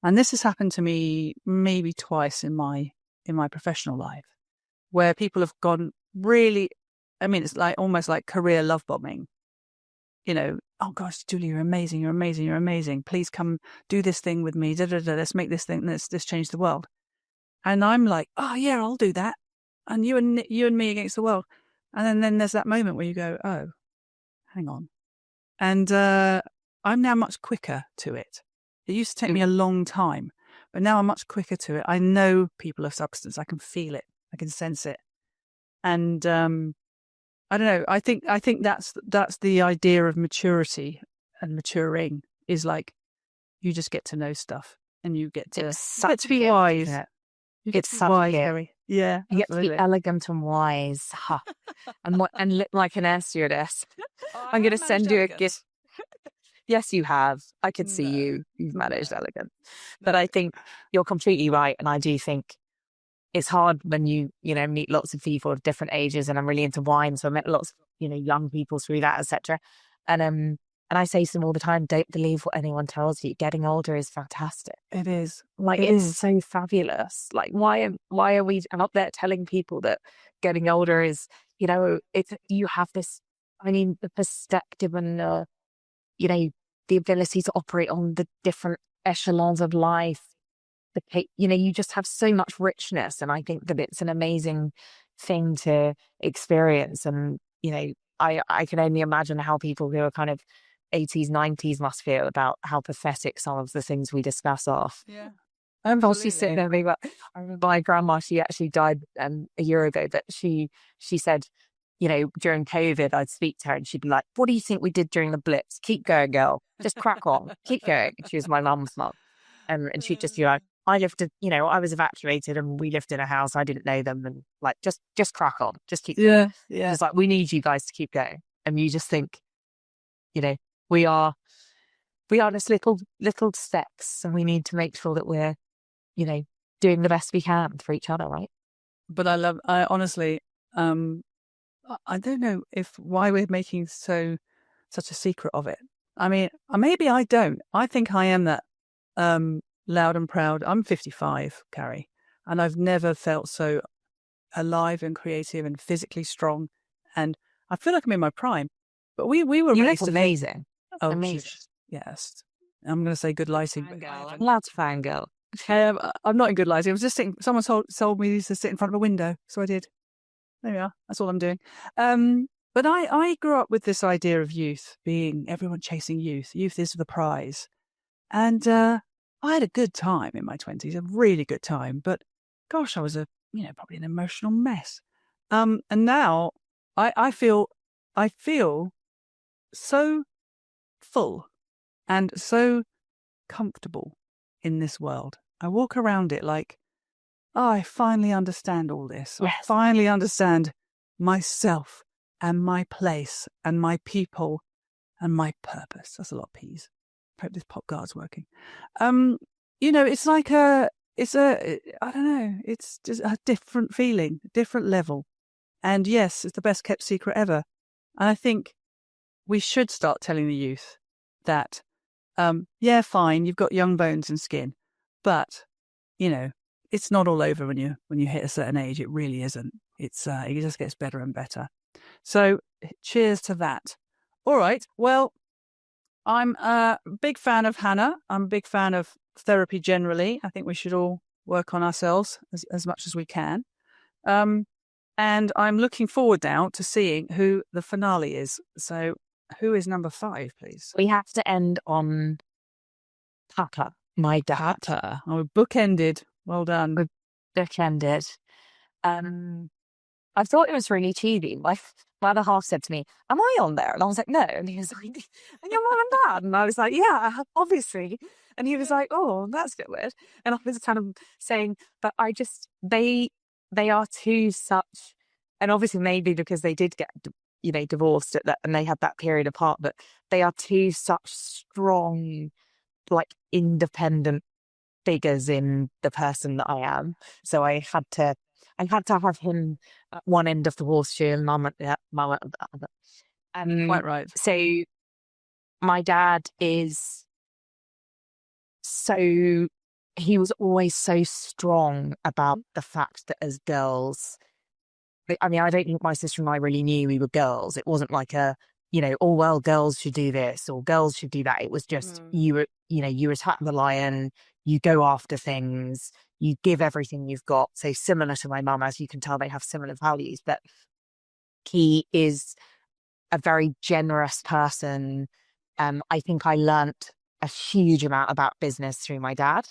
And this has happened to me maybe twice in my professional life, where people have gone really, I mean, it's like almost like career love bombing. Oh gosh, Julia, you're amazing, you're amazing, you're amazing. Please come do this thing with me. Let's make this thing, let's change the world. And I'm like, oh yeah, I'll do that. And you and me against the world. And then there's that moment where you go, oh, hang on. And I'm now much quicker to it. It used to take me a long time, but now I'm much quicker to it. I know people of substance. I can feel it. I can sense it. And I don't know. I think that's the idea of maturity and maturing is like you just get to know stuff and you get to be wise. It's such wise, Harry. Yeah, you get to be elegant and wise, and look like an air stewardess. I'm going to send you a gift. Yes, you have. I can see you. You've managed elegant. But I think you're completely right. And I do think it's hard when you meet lots of people of different ages, and I'm really into wine. So I met lots of, young people through that, etc. And I say to them all the time, don't believe what anyone tells you. Getting older is fantastic. It is. It's so fabulous. Like, why are we out there telling people that getting older is, you have this, the perspective and, the ability to operate on the different echelons of life. You just have so much richness. And I think that it's an amazing thing to experience. And, I can only imagine how people who are kind of 80s, 90s must feel about how pathetic some of the things we discuss are. Yeah. I'm obviously sitting there being like, I remember my grandma, she actually died a year ago, but she said, during COVID, I'd speak to her and she'd be like, what do you think we did during the Blitz? Keep going, girl. Just crack on. Keep going. She was my mum's mum. And she'd just be like, I was evacuated and we lived in a house. I didn't know them. And like, just crack on. Just keep going. Yeah. It's like, we need you guys to keep going. And you just think, we are just little specks, and we need to make sure that we're, doing the best we can for each other, right? But I honestly, I don't know why we're making such a secret of it. I mean, maybe I don't. I think I am that loud and proud. I'm 55, Carrie, and I've never felt so alive and creative and physically strong. And I feel like I'm in my prime. But we were raised amazing. Oh, amazing. Yes. I'm going to say good lighting. I'm allowed to fangirl. I'm not in good lighting. I was just sitting. Someone told me to sit in front of a window, so I did. There we are. That's all I'm doing. But I grew up with this idea of youth being everyone chasing youth. Youth is the prize, and I had a good time in my 20s, a really good time, but gosh, I was probably an emotional mess. And now I feel so full and so comfortable in this world. I walk around it like, oh, I finally understand all this. Yes. I finally understand myself and my place and my people and my purpose. That's a lot of P's. I hope this pop guard's working. It's like I don't know, it's just a different feeling, a different level. And yes, it's the best kept secret ever. And I think we should start telling the youth that, yeah, fine, you've got young bones and skin, but, it's not all over when you hit a certain age. It really isn't. It just gets better and better. So cheers to that. All right. Well, I'm a big fan of Hannah. I'm a big fan of therapy generally. I think we should all work on ourselves as much as we can. And I'm looking forward now to seeing who the finale is. So who is number 5, please? We have to end on Papa, my dad. Papa. Oh, bookended. Well done. We're bookended. I thought it was really cheesy. My other half said to me, "Am I on there?" And I was like, "No." And he was like, "And your mum and dad?" And I was like, "Yeah, obviously." And he was like, "Oh, that's a bit weird." And I was kind of saying, but they are two such, and obviously maybe because they did get, divorced at that, and they had that period apart, but they are two such strong, like, independent figures in the person that I am. So I had to have him at one end of the horseshoe and mum at the other. Quite right. So my dad is he was always so strong about the fact that as girls, I mean, I don't think my sister and I really knew we were girls. It wasn't like oh, well, girls should do this or girls should do that. It was just, you attack the lion, you go after things, you give everything you've got. So similar to my mum, as you can tell, they have similar values, but he is a very generous person. I think I learnt a huge amount about business through my dad.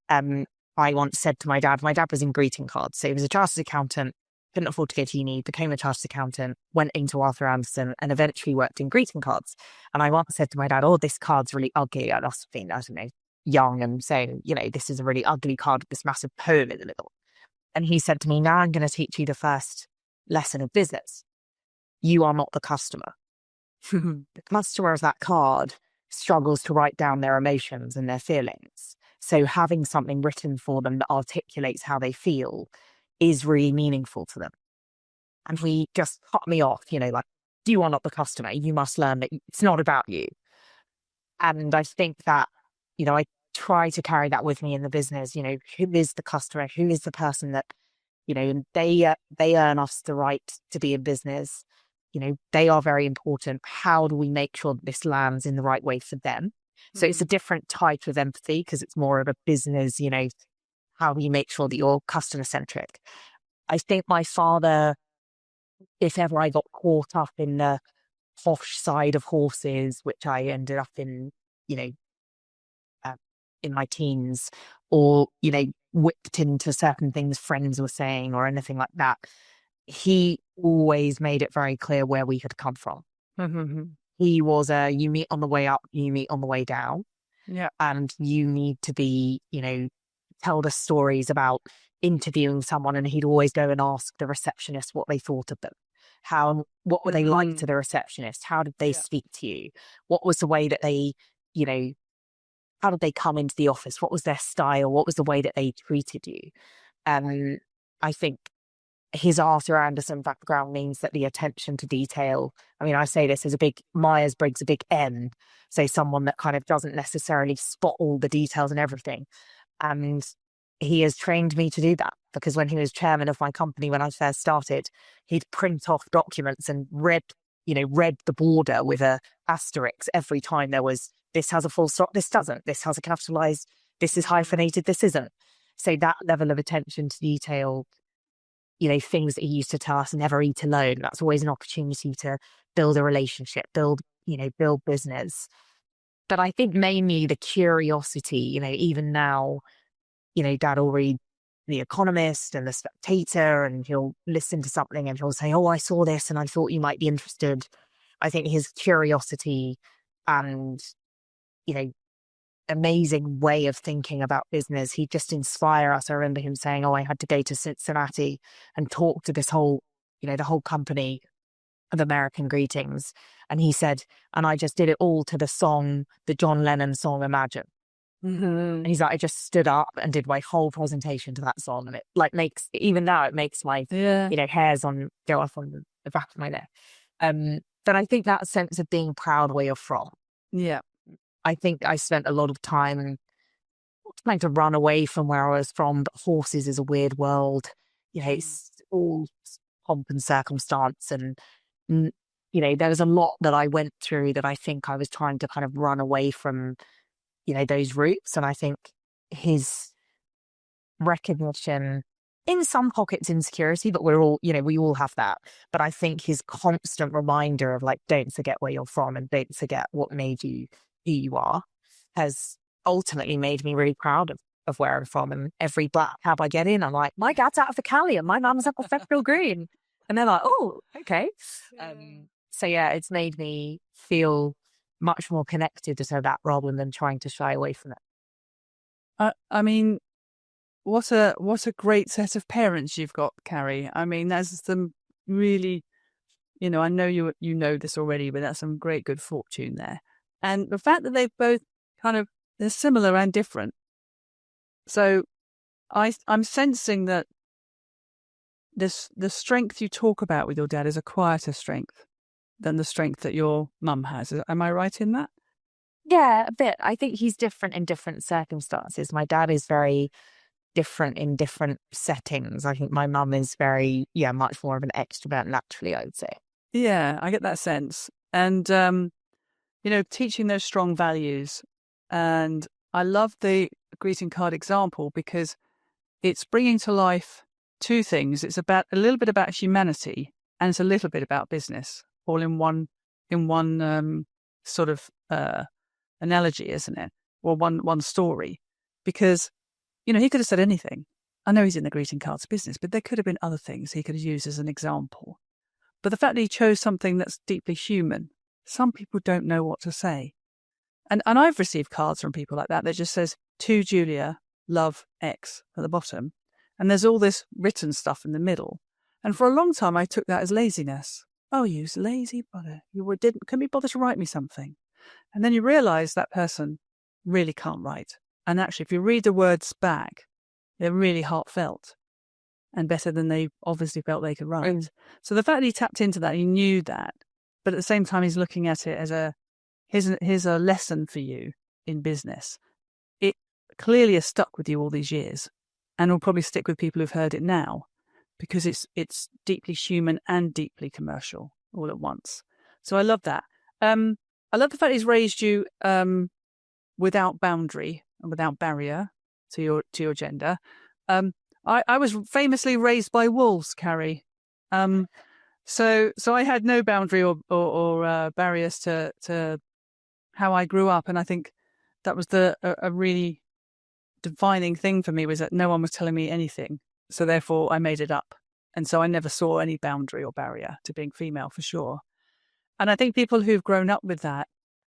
I once said to my dad was in greeting cards. So he was a chartered accountant, couldn't afford to go to uni, became a chartered accountant, went into Arthur Andersen and eventually worked in greeting cards. And I once said to my dad, "Oh, this card's really ugly." I must have been, I don't know, young and saying, "This is a really ugly card with this massive poem in the middle." And he said to me, "Now I'm going to teach you the first lesson of business. You are not the customer." The customer of that card struggles to write down their emotions and their feelings. So having something written for them that articulates how they feel is really meaningful to them. And he just cut me off, like, "You are not the customer. You must learn that it's not about you." And I think that, I try to carry that with me in the business. Who is the customer? Who is the person that, and they earn us the right to be in business. They are very important. How do we make sure that this lands in the right way for them? So it's a different type of empathy because it's more of a business, how do you make sure that you're customer centric? I think my father, if ever I got caught up in the posh side of horses, which I ended up in, in my teens, or, whipped into certain things friends were saying or anything like that, he always made it very clear where we had come from. He was you meet on the way up, you meet on the way down. Yeah. And you need to be, tell the stories about interviewing someone, and he'd always go and ask the receptionist what they thought of them. What were they like to the receptionist? How did they speak to you? What was the way that they, how did they come into the office? What was their style? What was the way that they treated you? I think his Arthur Andersen background means that the attention to detail, I mean, I say this as a big Myers-Briggs, a big M, so someone that kind of doesn't necessarily spot all the details and everything. And he has trained me to do that, because when he was chairman of my company, when I first started, he'd print off documents and read the border with a asterisk every time there was, this has a full stop, this doesn't, this has a capitalized, this is hyphenated, this isn't. So that level of attention to detail, things that he used to tell us, never eat alone. That's always an opportunity to build a relationship, build business. But I think mainly the curiosity, even now, Dad will read The Economist and The Spectator, and he'll listen to something and he'll say, oh, I saw this and I thought you might be interested. I think his curiosity and, amazing way of thinking about business, he'd just inspire us. I remember him saying, oh, I had to go to Cincinnati and talk to this whole, the whole company of American Greetings. And he said, and I just did it all to the John Lennon song, Imagine. Mm-hmm. And he's like, I just stood up and did my whole presentation to that song. And it makes, even now, it makes my, hairs go up on the back of my neck. But I think that sense of being proud where you're from. Yeah. I think I spent a lot of time trying to run away from where I was from, but horses is a weird world. It's all pomp and circumstance. And, there was a lot that I went through that I think I was trying to kind of run away from, those roots. And I think his recognition, in some pockets, insecurity, but we're all, we all have that. But I think his constant reminder of don't forget where you're from and don't forget what made you who you are, has ultimately made me really proud of where I'm from. And every black cab I get in, I'm like, my dad's out of the Cali and my mum's up at Bethnal Green. And they're like, oh, okay. So yeah, it's made me feel much more connected to that rather than trying to shy away from it. I mean, what a great set of parents you've got, Carrie. I mean, there's some really, I know you know this already, but that's some great good fortune there. And the fact that they've both they're similar and different. So I'm sensing that the strength you talk about with your dad is a quieter strength than the strength that your mum has. Am I right in that? Yeah, a bit. I think he's different in different circumstances. My dad is very different in different settings. I think my mum is very, much more of an extrovert naturally, I would say. Yeah, I get that sense. And, teaching those strong values. And I love the greeting card example because it's bringing to life two things. It's about a little bit about humanity and it's a little bit about business, all in one sort of analogy, isn't it? Or one story. Because, he could have said anything. I know he's in the greeting cards business, but there could have been other things he could have used as an example. But the fact that he chose something that's deeply human, some people don't know what to say. And I've received cards from people like that just says, to Julia, love X at the bottom. And there's all this written stuff in the middle. And for a long time, I took that as laziness. Oh, you lazy bugger. Couldn't be bothered to write me something. And then you realise that person really can't write. And actually, if you read the words back, they're really heartfelt and better than they obviously felt they could write. So the fact that he tapped into that, he knew that. But at the same time, he's looking at it as here's a lesson for you in business. It clearly has stuck with you all these years and will probably stick with people who've heard it now because it's deeply human and deeply commercial all at once. So I love that. I love the fact he's raised you without boundary and without barrier to your gender. I was famously raised by wolves, Carrie. So I had no boundary or barriers to how I grew up, and I think that was a really defining thing for me was that no one was telling me anything, so therefore I made it up, and so I never saw any boundary or barrier to being female for sure. And I think people who've grown up with that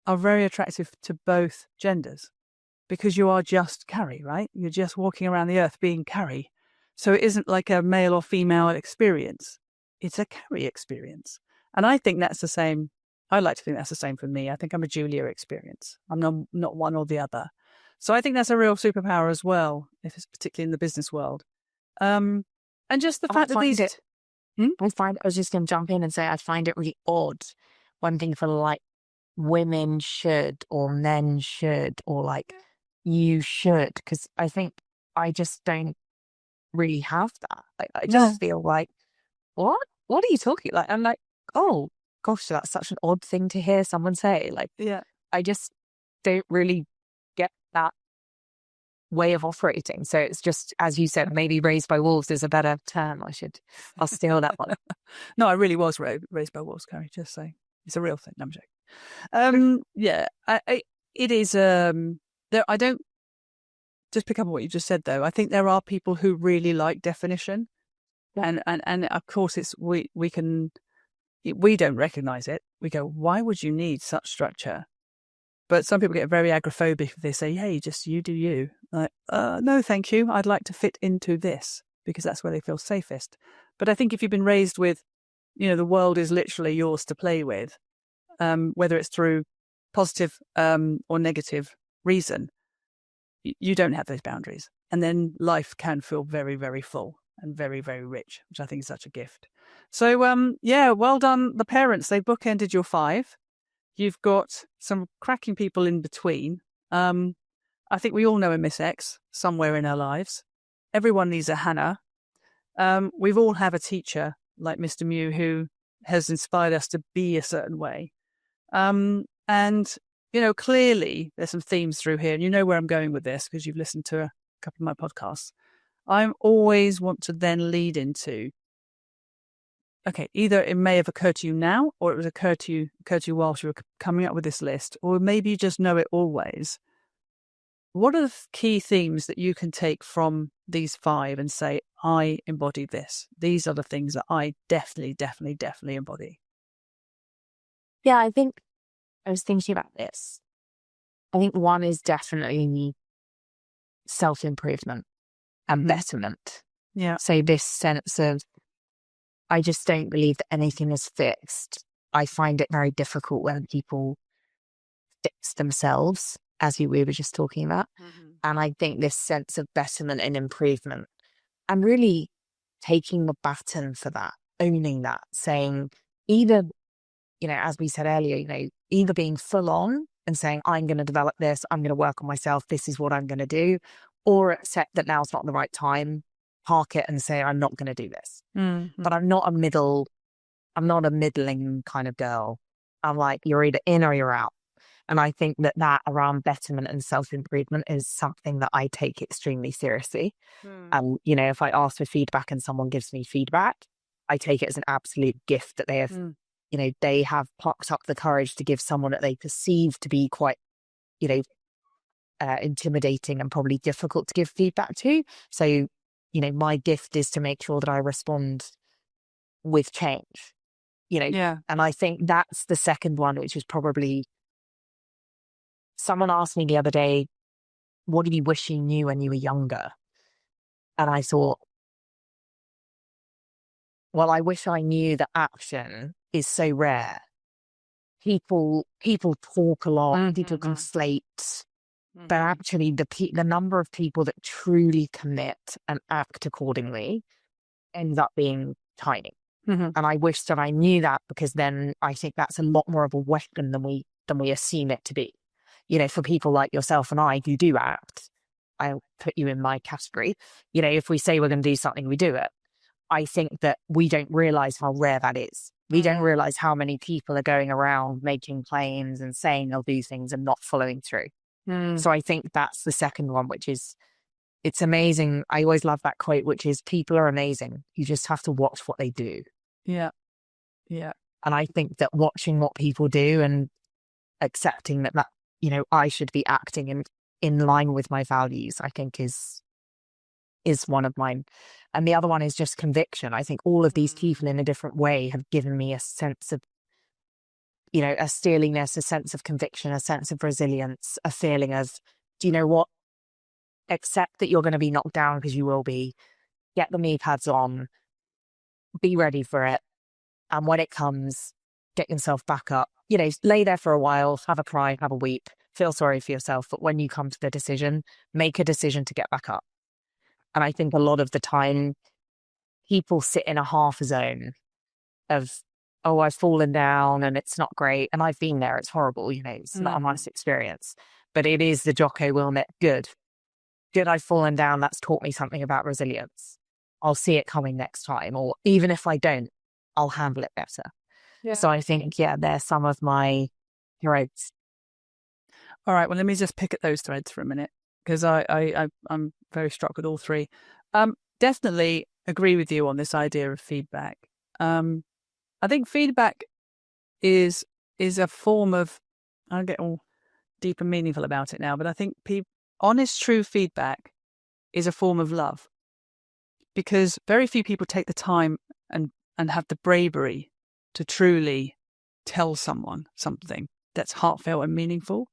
are very attractive to both genders because you are just Carrie, right? You're just walking around the earth being Carrie, so it isn't like a male or female experience. It's a Carrie experience. And I think that's the same. I like to think that's the same for me. I think I'm a Julia experience. I'm not one or the other. So I think that's a real superpower as well, if it's particularly in the business world. And just the fact that these... I was just going to jump in and say, I find it really odd when people women should or men should or you should, because I think I just don't really have that. I just feel like, what are you talking like? I'm like, oh gosh, that's such an odd thing to hear someone say. I just don't really get that way of operating. So it's just, as you said, maybe raised by wolves is a better term. I'll steal that one. No, I really was raised by wolves, Carrie, just saying. It's a real thing. No, I'm joking. Yeah, it is, there, I don't, just pick up on what you just said though. I think there are people who really like definition. Yeah. And of course we don't recognize it. We go, why would you need such structure? But some people get very agoraphobic if they say, hey, just you do you. Like, no, thank you. I'd like to fit into this because that's where they feel safest. But I think if you've been raised with, the world is literally yours to play with, whether it's through positive or negative reason, you don't have those boundaries. And then life can feel very, very full and very, very rich, which I think is such a gift. So, well done, the parents. They bookended your 5. You've got some cracking people in between. I think we all know a Miss X somewhere in our lives. Everyone needs a Hannah. We've all have a teacher like Mr. Mew who has inspired us to be a certain way. And, clearly there's some themes through here. And you know where I'm going with this because you've listened to a couple of my podcasts. I always want to then lead into, okay, either it may have occurred to you now, or it was occurred to you whilst you were coming up with this list, or maybe you just know it always. What are the key themes that you can take from these 5 and say, I embody this? These are the things that I definitely embody. Yeah, I think I was thinking about this. I think one is definitely self-improvement and betterment. Yeah. So this sense of, I just don't believe that anything is fixed. I find it very difficult when people fix themselves, as we were just talking about. Mm-hmm. And I think this sense of betterment and improvement, and really taking the baton for that, owning that, saying either, as we said earlier, either being full on and saying, I'm going to develop this, I'm going to work on myself, this is what I'm going to do, or accept that now's not the right time, park it and say, I'm not going to do this. Mm-hmm. But I'm not a middling kind of girl. I'm like, you're either in or you're out. And I think that around betterment and self-improvement is something that I take extremely seriously. If I ask for feedback and someone gives me feedback, I take it as an absolute gift that they have, they have plucked up the courage to give someone that they perceive to be quite, intimidating and probably difficult to give feedback to. So, my gift is to make sure that I respond with change, Yeah. And I think that's the second one, which is probably, someone asked me the other day, what do you wish you knew when you were younger? And I thought, well, I wish I knew that action is so rare. People talk a lot, people conflate, but actually the number of people that truly commit and act accordingly ends up being tiny. Mm-hmm. And I wish that I knew that, because then I think that's a lot more of a weapon than we assume it to be. For people like yourself and I who do act, I'll put you in my category. If we say we're going to do something, we do it. I think that we don't realize how rare that is. We don't realize how many people are going around making claims and saying they'll do things and not following through. So I think that's the second one, which is, it's amazing. I always love that quote, which is, people are amazing. You just have to watch what they do. Yeah. Yeah. And I think that watching what people do and accepting that, I should be acting in line with my values, I think is one of mine. And the other one is just conviction. I think all of these people in a different way have given me a sense of, a steeliness, a sense of conviction, a sense of resilience, a feeling of, do you know what? Accept that you're going to be knocked down, because you will be. Get the knee pads on, be ready for it. And when it comes, get yourself back up. Lay there for a while, have a cry, have a weep, feel sorry for yourself. But when you come to the decision, make a decision to get back up. And I think a lot of the time, people sit in a half zone of, oh, I've fallen down and it's not great. And I've been there. It's horrible. It's not a nice experience. But it is the Jocko Willmott, good, I've fallen down. That's taught me something about resilience. I'll see it coming next time. Or even if I don't, I'll handle it better. Yeah. So I think, they're some of my heroes. All right. Well, let me just pick at those threads for a minute, because I'm very struck with all 3. Definitely agree with you on this idea of feedback. I think feedback is a form of, I get all deep and meaningful about it now, but I think honest, true feedback is a form of love, because very few people take the time and have the bravery to truly tell someone something that's heartfelt and meaningful.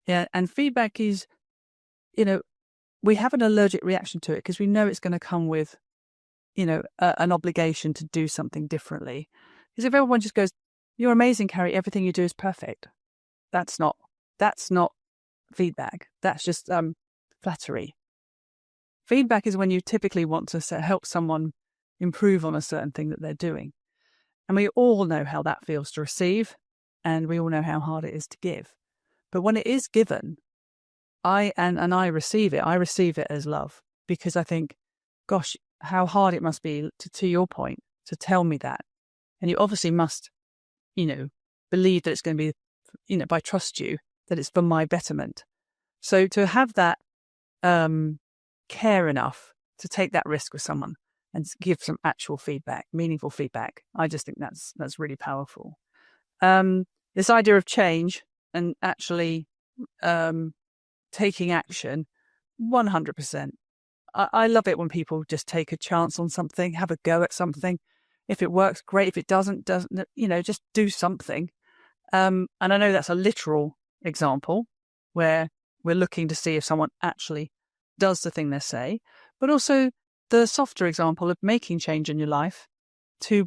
Yeah, and feedback is, we have an allergic reaction to it because we know it's going to come with, an obligation to do something differently. Because if everyone just goes, "You're amazing, Carrie, everything you do is perfect," that's not feedback. That's just flattery. Feedback is when you typically want to help someone improve on a certain thing that they're doing. And we all know how that feels to receive, and we all know how hard it is to give. But when it is given, I receive it. I receive it as love, because I think, gosh, how hard it must be, to your point, to tell me that. And you obviously must, believe that it's going to be, I trust you, that it's for my betterment. So to have that care enough to take that risk with someone and give some actual feedback, meaningful feedback, I just think that's really powerful. This idea of change and actually taking action, 100%. I love it when people just take a chance on something, have a go at something. If it works, great. If it doesn't, just do something. And I know that's a literal example where we're looking to see if someone actually does the thing they say, but also the softer example of making change in your life to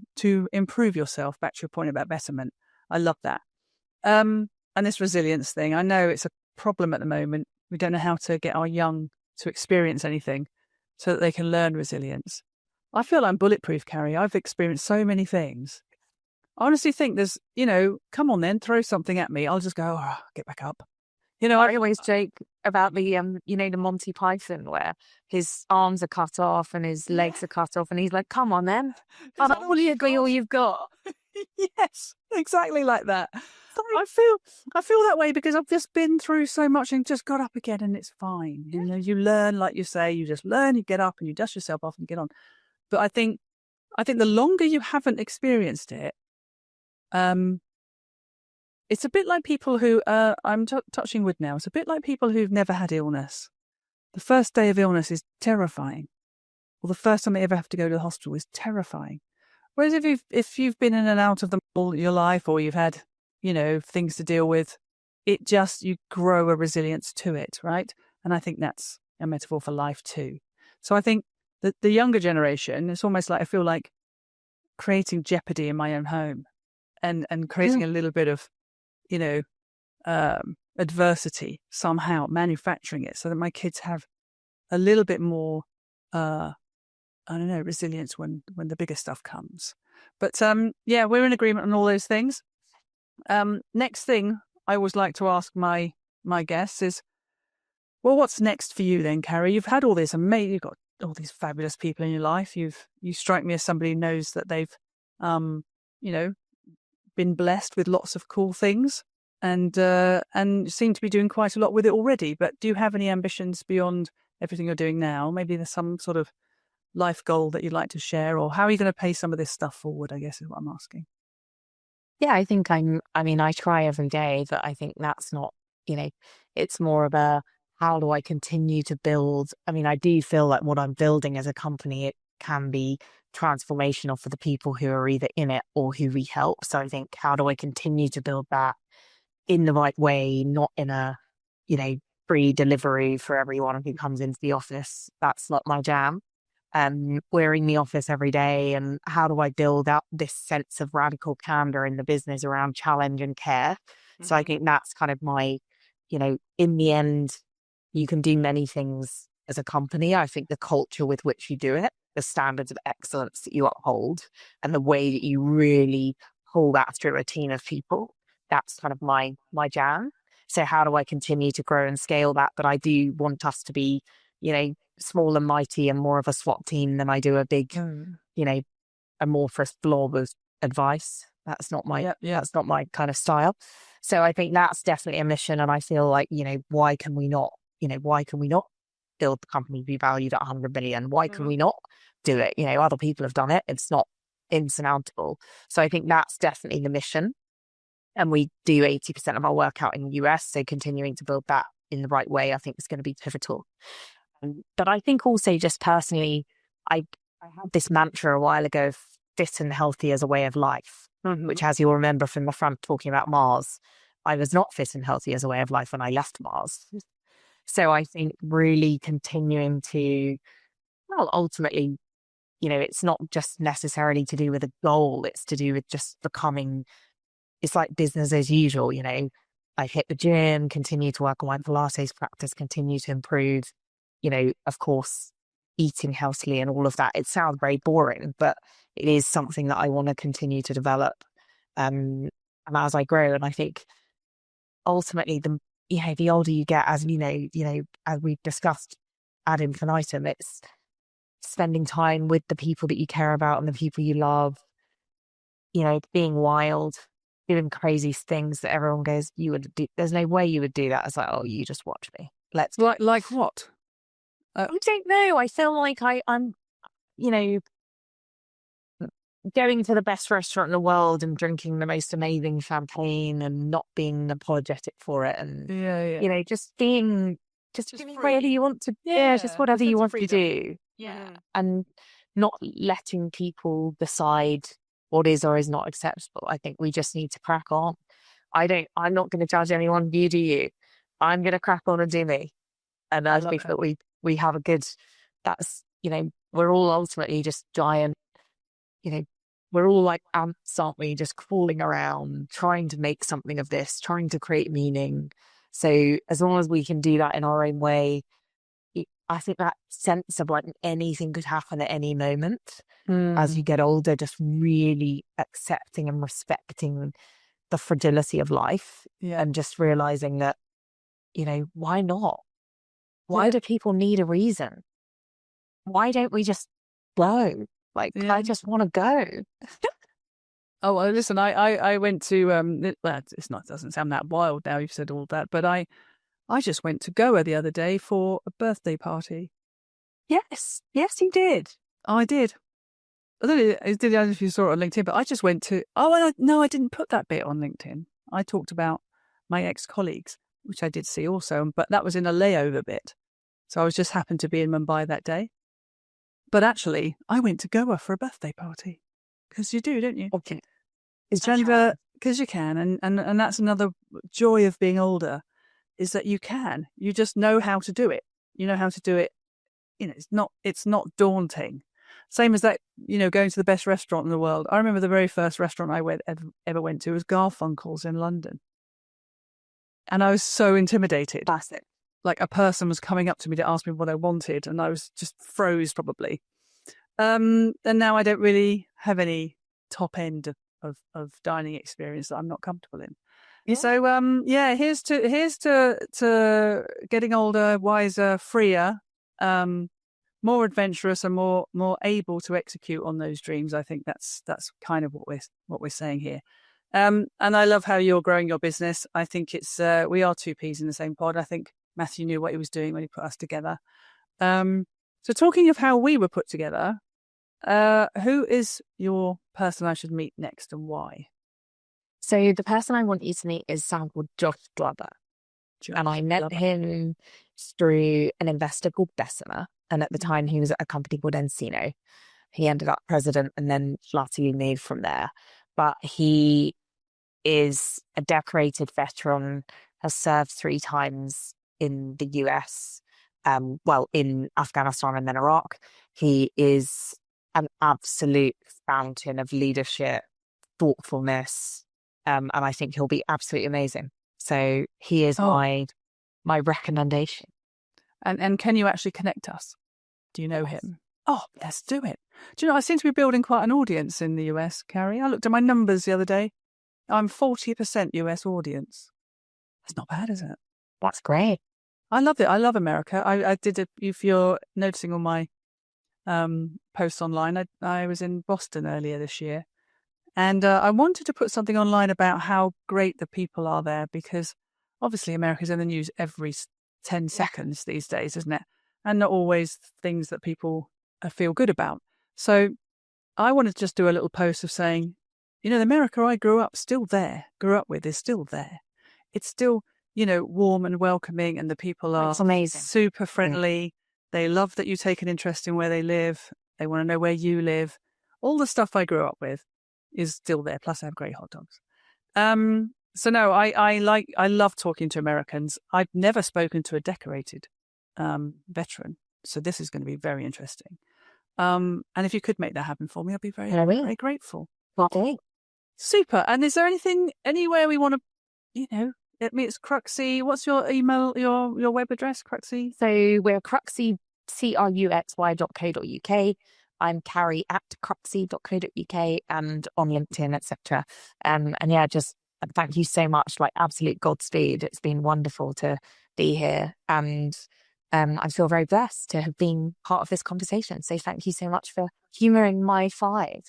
improve yourself, back to your point about betterment. I love that. And this resilience thing, I know it's a problem at the moment. We don't know how to get our young to experience anything so that they can learn resilience. I feel I'm bulletproof, Carrie. I've experienced so many things. I honestly think there's, come on then, throw something at me. I'll just go, get back up. I always joke about the the Monty Python, where his arms are cut off and his legs are cut off, and he's like, "Come on, then, that's all you've got." Yes, exactly like that. I feel that way because I've just been through so much and just got up again, and it's fine. You learn, like you say, you just learn. You get up and you dust yourself off and get on. But I think the longer you haven't experienced it, it's a bit like people who, I'm touching wood now, it's a bit like people who've never had illness. The first day of illness is terrifying. Or the first time they ever have to go to the hospital is terrifying. Whereas if you've been in and out of them all your life, or you've had, things to deal with, you grow a resilience to it, right? And I think that's a metaphor for life too. So I think that the younger generation, it's almost like I feel like creating jeopardy in my own home and creating a little bit of, adversity somehow, manufacturing it so that my kids have a little bit more, resilience when the bigger stuff comes. But we're in agreement on all those things. Next thing I always like to ask my guests is, well, what's next for you then, Carrie? You've had all this amazing, you've got all these fabulous people in your life. You strike me as somebody who knows that they've, been blessed with lots of cool things and seem to be doing quite a lot with it already. But do you have any ambitions beyond everything you're doing now? Maybe there's some sort of life goal that you'd like to share, or how are you going to pay some of this stuff forward, I guess is what I'm asking. Yeah, I think I try every day, but I think that's not, it's more of a, how do I continue to build? I mean, I do feel like what I'm building as a company, it can be transformational for the people who are either in it or who we help. So I think, how do I continue to build that in the right way, not in a, free delivery for everyone who comes into the office? That's not my jam. We're in the office every day, and how do I build up this sense of radical candor in the business around challenge and care? Mm-hmm. So I think that's kind of my, in the end, you can do many things as a company. I think the culture with which you do it, the standards of excellence that you uphold, and the way that you really pull that through a team of people, that's kind of my jam. So how do I continue to grow and scale that? But I do want us to be, small and mighty and more of a SWAT team than I do a big, amorphous blob of advice. That's not my that's not my kind of style. So I think that's definitely a mission. And I feel like, why can we not build the company to be valued at 100 billion? Why can we not do it? Other people have done it. It's not insurmountable. So I think that's definitely the mission. And we do 80% of our work out in the US. So continuing to build that in the right way, I think is going to be pivotal. But I think also just personally, I had this mantra a while ago of fit and healthy as a way of life, which, as you'll remember from the front talking about Mars, I was not fit and healthy as a way of life when I left Mars. So I think really continuing to, well, ultimately, it's not just necessarily to do with a goal. It's to do with just becoming, it's like business as usual. I hit the gym, continue to work on my Pilates practice, continue to improve, of course, eating healthily and all of that. It sounds very boring, but it is something that I want to continue to develop and as I grow. And I think ultimately the older you get, as as we've discussed ad infinitum, it's spending time with the people that you care about and the people you love, being wild, doing crazy things that everyone goes, you would do. There's no way you would do that. It's like, oh, you just watch me. Let's like what? I don't know. I feel like I'm, going to the best restaurant in the world and drinking the most amazing champagne and not being apologetic for it. And, just being, just doing whatever you want to, just whatever you want to do. Yeah. And not letting people decide what is or is not acceptable. I think we just need to crack on. I'm not going to judge anyone. You do you. I'm going to crack on and do me. And I think that we have a good, that's, we're all ultimately just giant, we're all like ants, aren't we? Just crawling around, trying to make something of this, trying to create meaning. So as long as we can do that in our own way, I think that sense of like anything could happen at any moment as you get older, just really accepting and respecting the fragility of life and just realizing that, why not? Why do people need a reason? Why don't we just go? I just want to go. Oh, well, listen, I went to, well, it doesn't sound that wild now you've said all that, but I just went to Goa the other day for a birthday party. Yes, you did. I did. I don't know if you saw it on LinkedIn, but I just went to, no, I didn't put that bit on LinkedIn. I talked about my ex-colleagues, which I did see also, but that was in a layover bit. So I was just happened to be in Mumbai that day. But actually, I went to Goa for a birthday party. Because you do, don't you? Okay. Because you can. And that's another joy of being older, is that you can. You just know how to do it. You know how to do it. It's not daunting. Same as that, going to the best restaurant in the world. I remember the very first restaurant I ever went to was Garfunkel's in London. And I was so intimidated. Classic. Like a person was coming up to me to ask me what I wanted, and I was just froze probably. And now I don't really have any top end of dining experience that I'm not comfortable in. Yeah. So here's to getting older, wiser, freer, more adventurous, and more able to execute on those dreams. I think that's kind of what we're saying here. And I love how you're growing your business. I think it's we are two peas in the same pod. I think Matthew knew what he was doing when he put us together. So talking of how we were put together, who is your person I should meet next and why? So the person I want you to meet is someone called Josh Glover. And I met him through an investor called Bessemer. And at the time he was at a company called Encino. He ended up president and then latterly moved from there. But he is a decorated veteran, has served 3 times in the US, in Afghanistan and then Iraq. He is an absolute fountain of leadership, thoughtfulness, and I think he'll be absolutely amazing. So he is my recommendation. And can you actually connect us? Do you know him? Oh, let's do it. Do you know, I seem to be building quite an audience in the US, Carrie. I looked at my numbers the other day. I'm 40% US audience. That's not bad, is it? That's great. I love it. I love America. I did if you're noticing on my posts online, I was in Boston earlier this year. And I wanted to put something online about how great the people are there, because obviously America's in the news every 10 seconds these days, isn't it? And not always things that people feel good about. So I wanted to just do a little post of saying, the America I grew up with is still there. It's still, warm and welcoming, and the people are amazing. super friendly. They love that you take an interest in where they live. They want to know where you live. All the stuff I grew up with is still there. Plus, I have great hot dogs. So no, I love talking to Americans. I've never spoken to a decorated veteran, so this is going to be very interesting. And if you could make that happen for me, I'd be very, very grateful. Okay. Super. And is there anywhere we want to, it's Cruxy. What's your email, your web address, Cruxy? So we're Cruxy, cruxy.co.uk. I'm Carrie at cruxy.co.uk and on LinkedIn, etc. And yeah, just thank you so much. Like, absolute Godspeed. It's been wonderful to be here. And I feel very blessed to have been part of this conversation. So thank you so much for humouring my 5.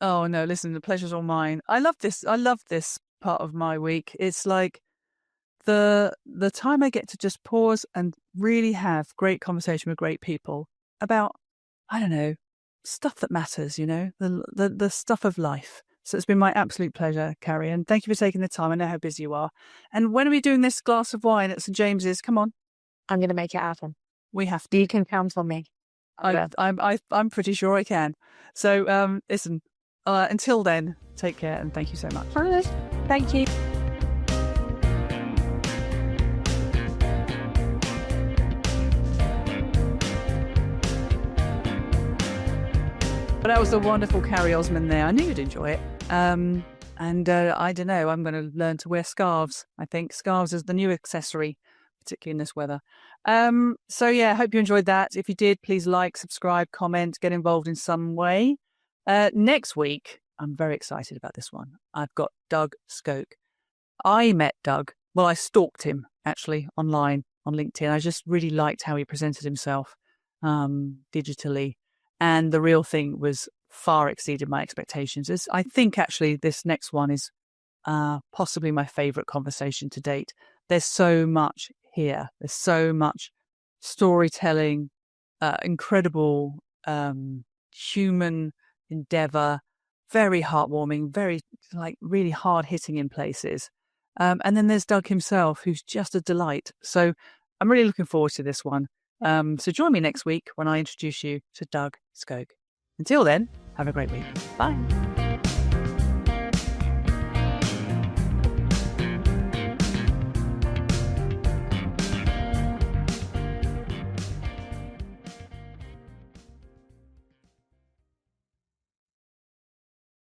Oh, no, listen, the pleasure's all mine. I love this part of my week. It's like the time I get to just pause and really have great conversation with great people about, I don't know, stuff that matters, the stuff of life. So it's been my absolute pleasure, Carrie, and thank you for taking the time. I know how busy you are. And when are we doing this glass of wine at St. James's? Come on. I'm going to make it happen. We have to. You can count on me. I'm pretty sure I can. So listen, until then, take care and thank you so much. Thank you. But that was the wonderful Carrie Osman there. I knew you'd enjoy it. And I don't know, I'm going to learn to wear scarves. I think scarves is the new accessory, particularly in this weather. So yeah, I hope you enjoyed that. If you did, please like, subscribe, comment, get involved in some way. Next week, I'm very excited about this one. I've got Doug Skoke. I met Doug. Well, I stalked him actually online on LinkedIn. I just really liked how he presented himself digitally. And the real thing was far exceeded my expectations. I think actually this next one is possibly my favorite conversation to date. There's so much here. There's so much storytelling, incredible human endeavor, very heartwarming, very really hard hitting in places. And then there's Doug himself, who's just a delight. So I'm really looking forward to this one. So join me next week when I introduce you to Doug Skoke. Until then, have a great week. Bye.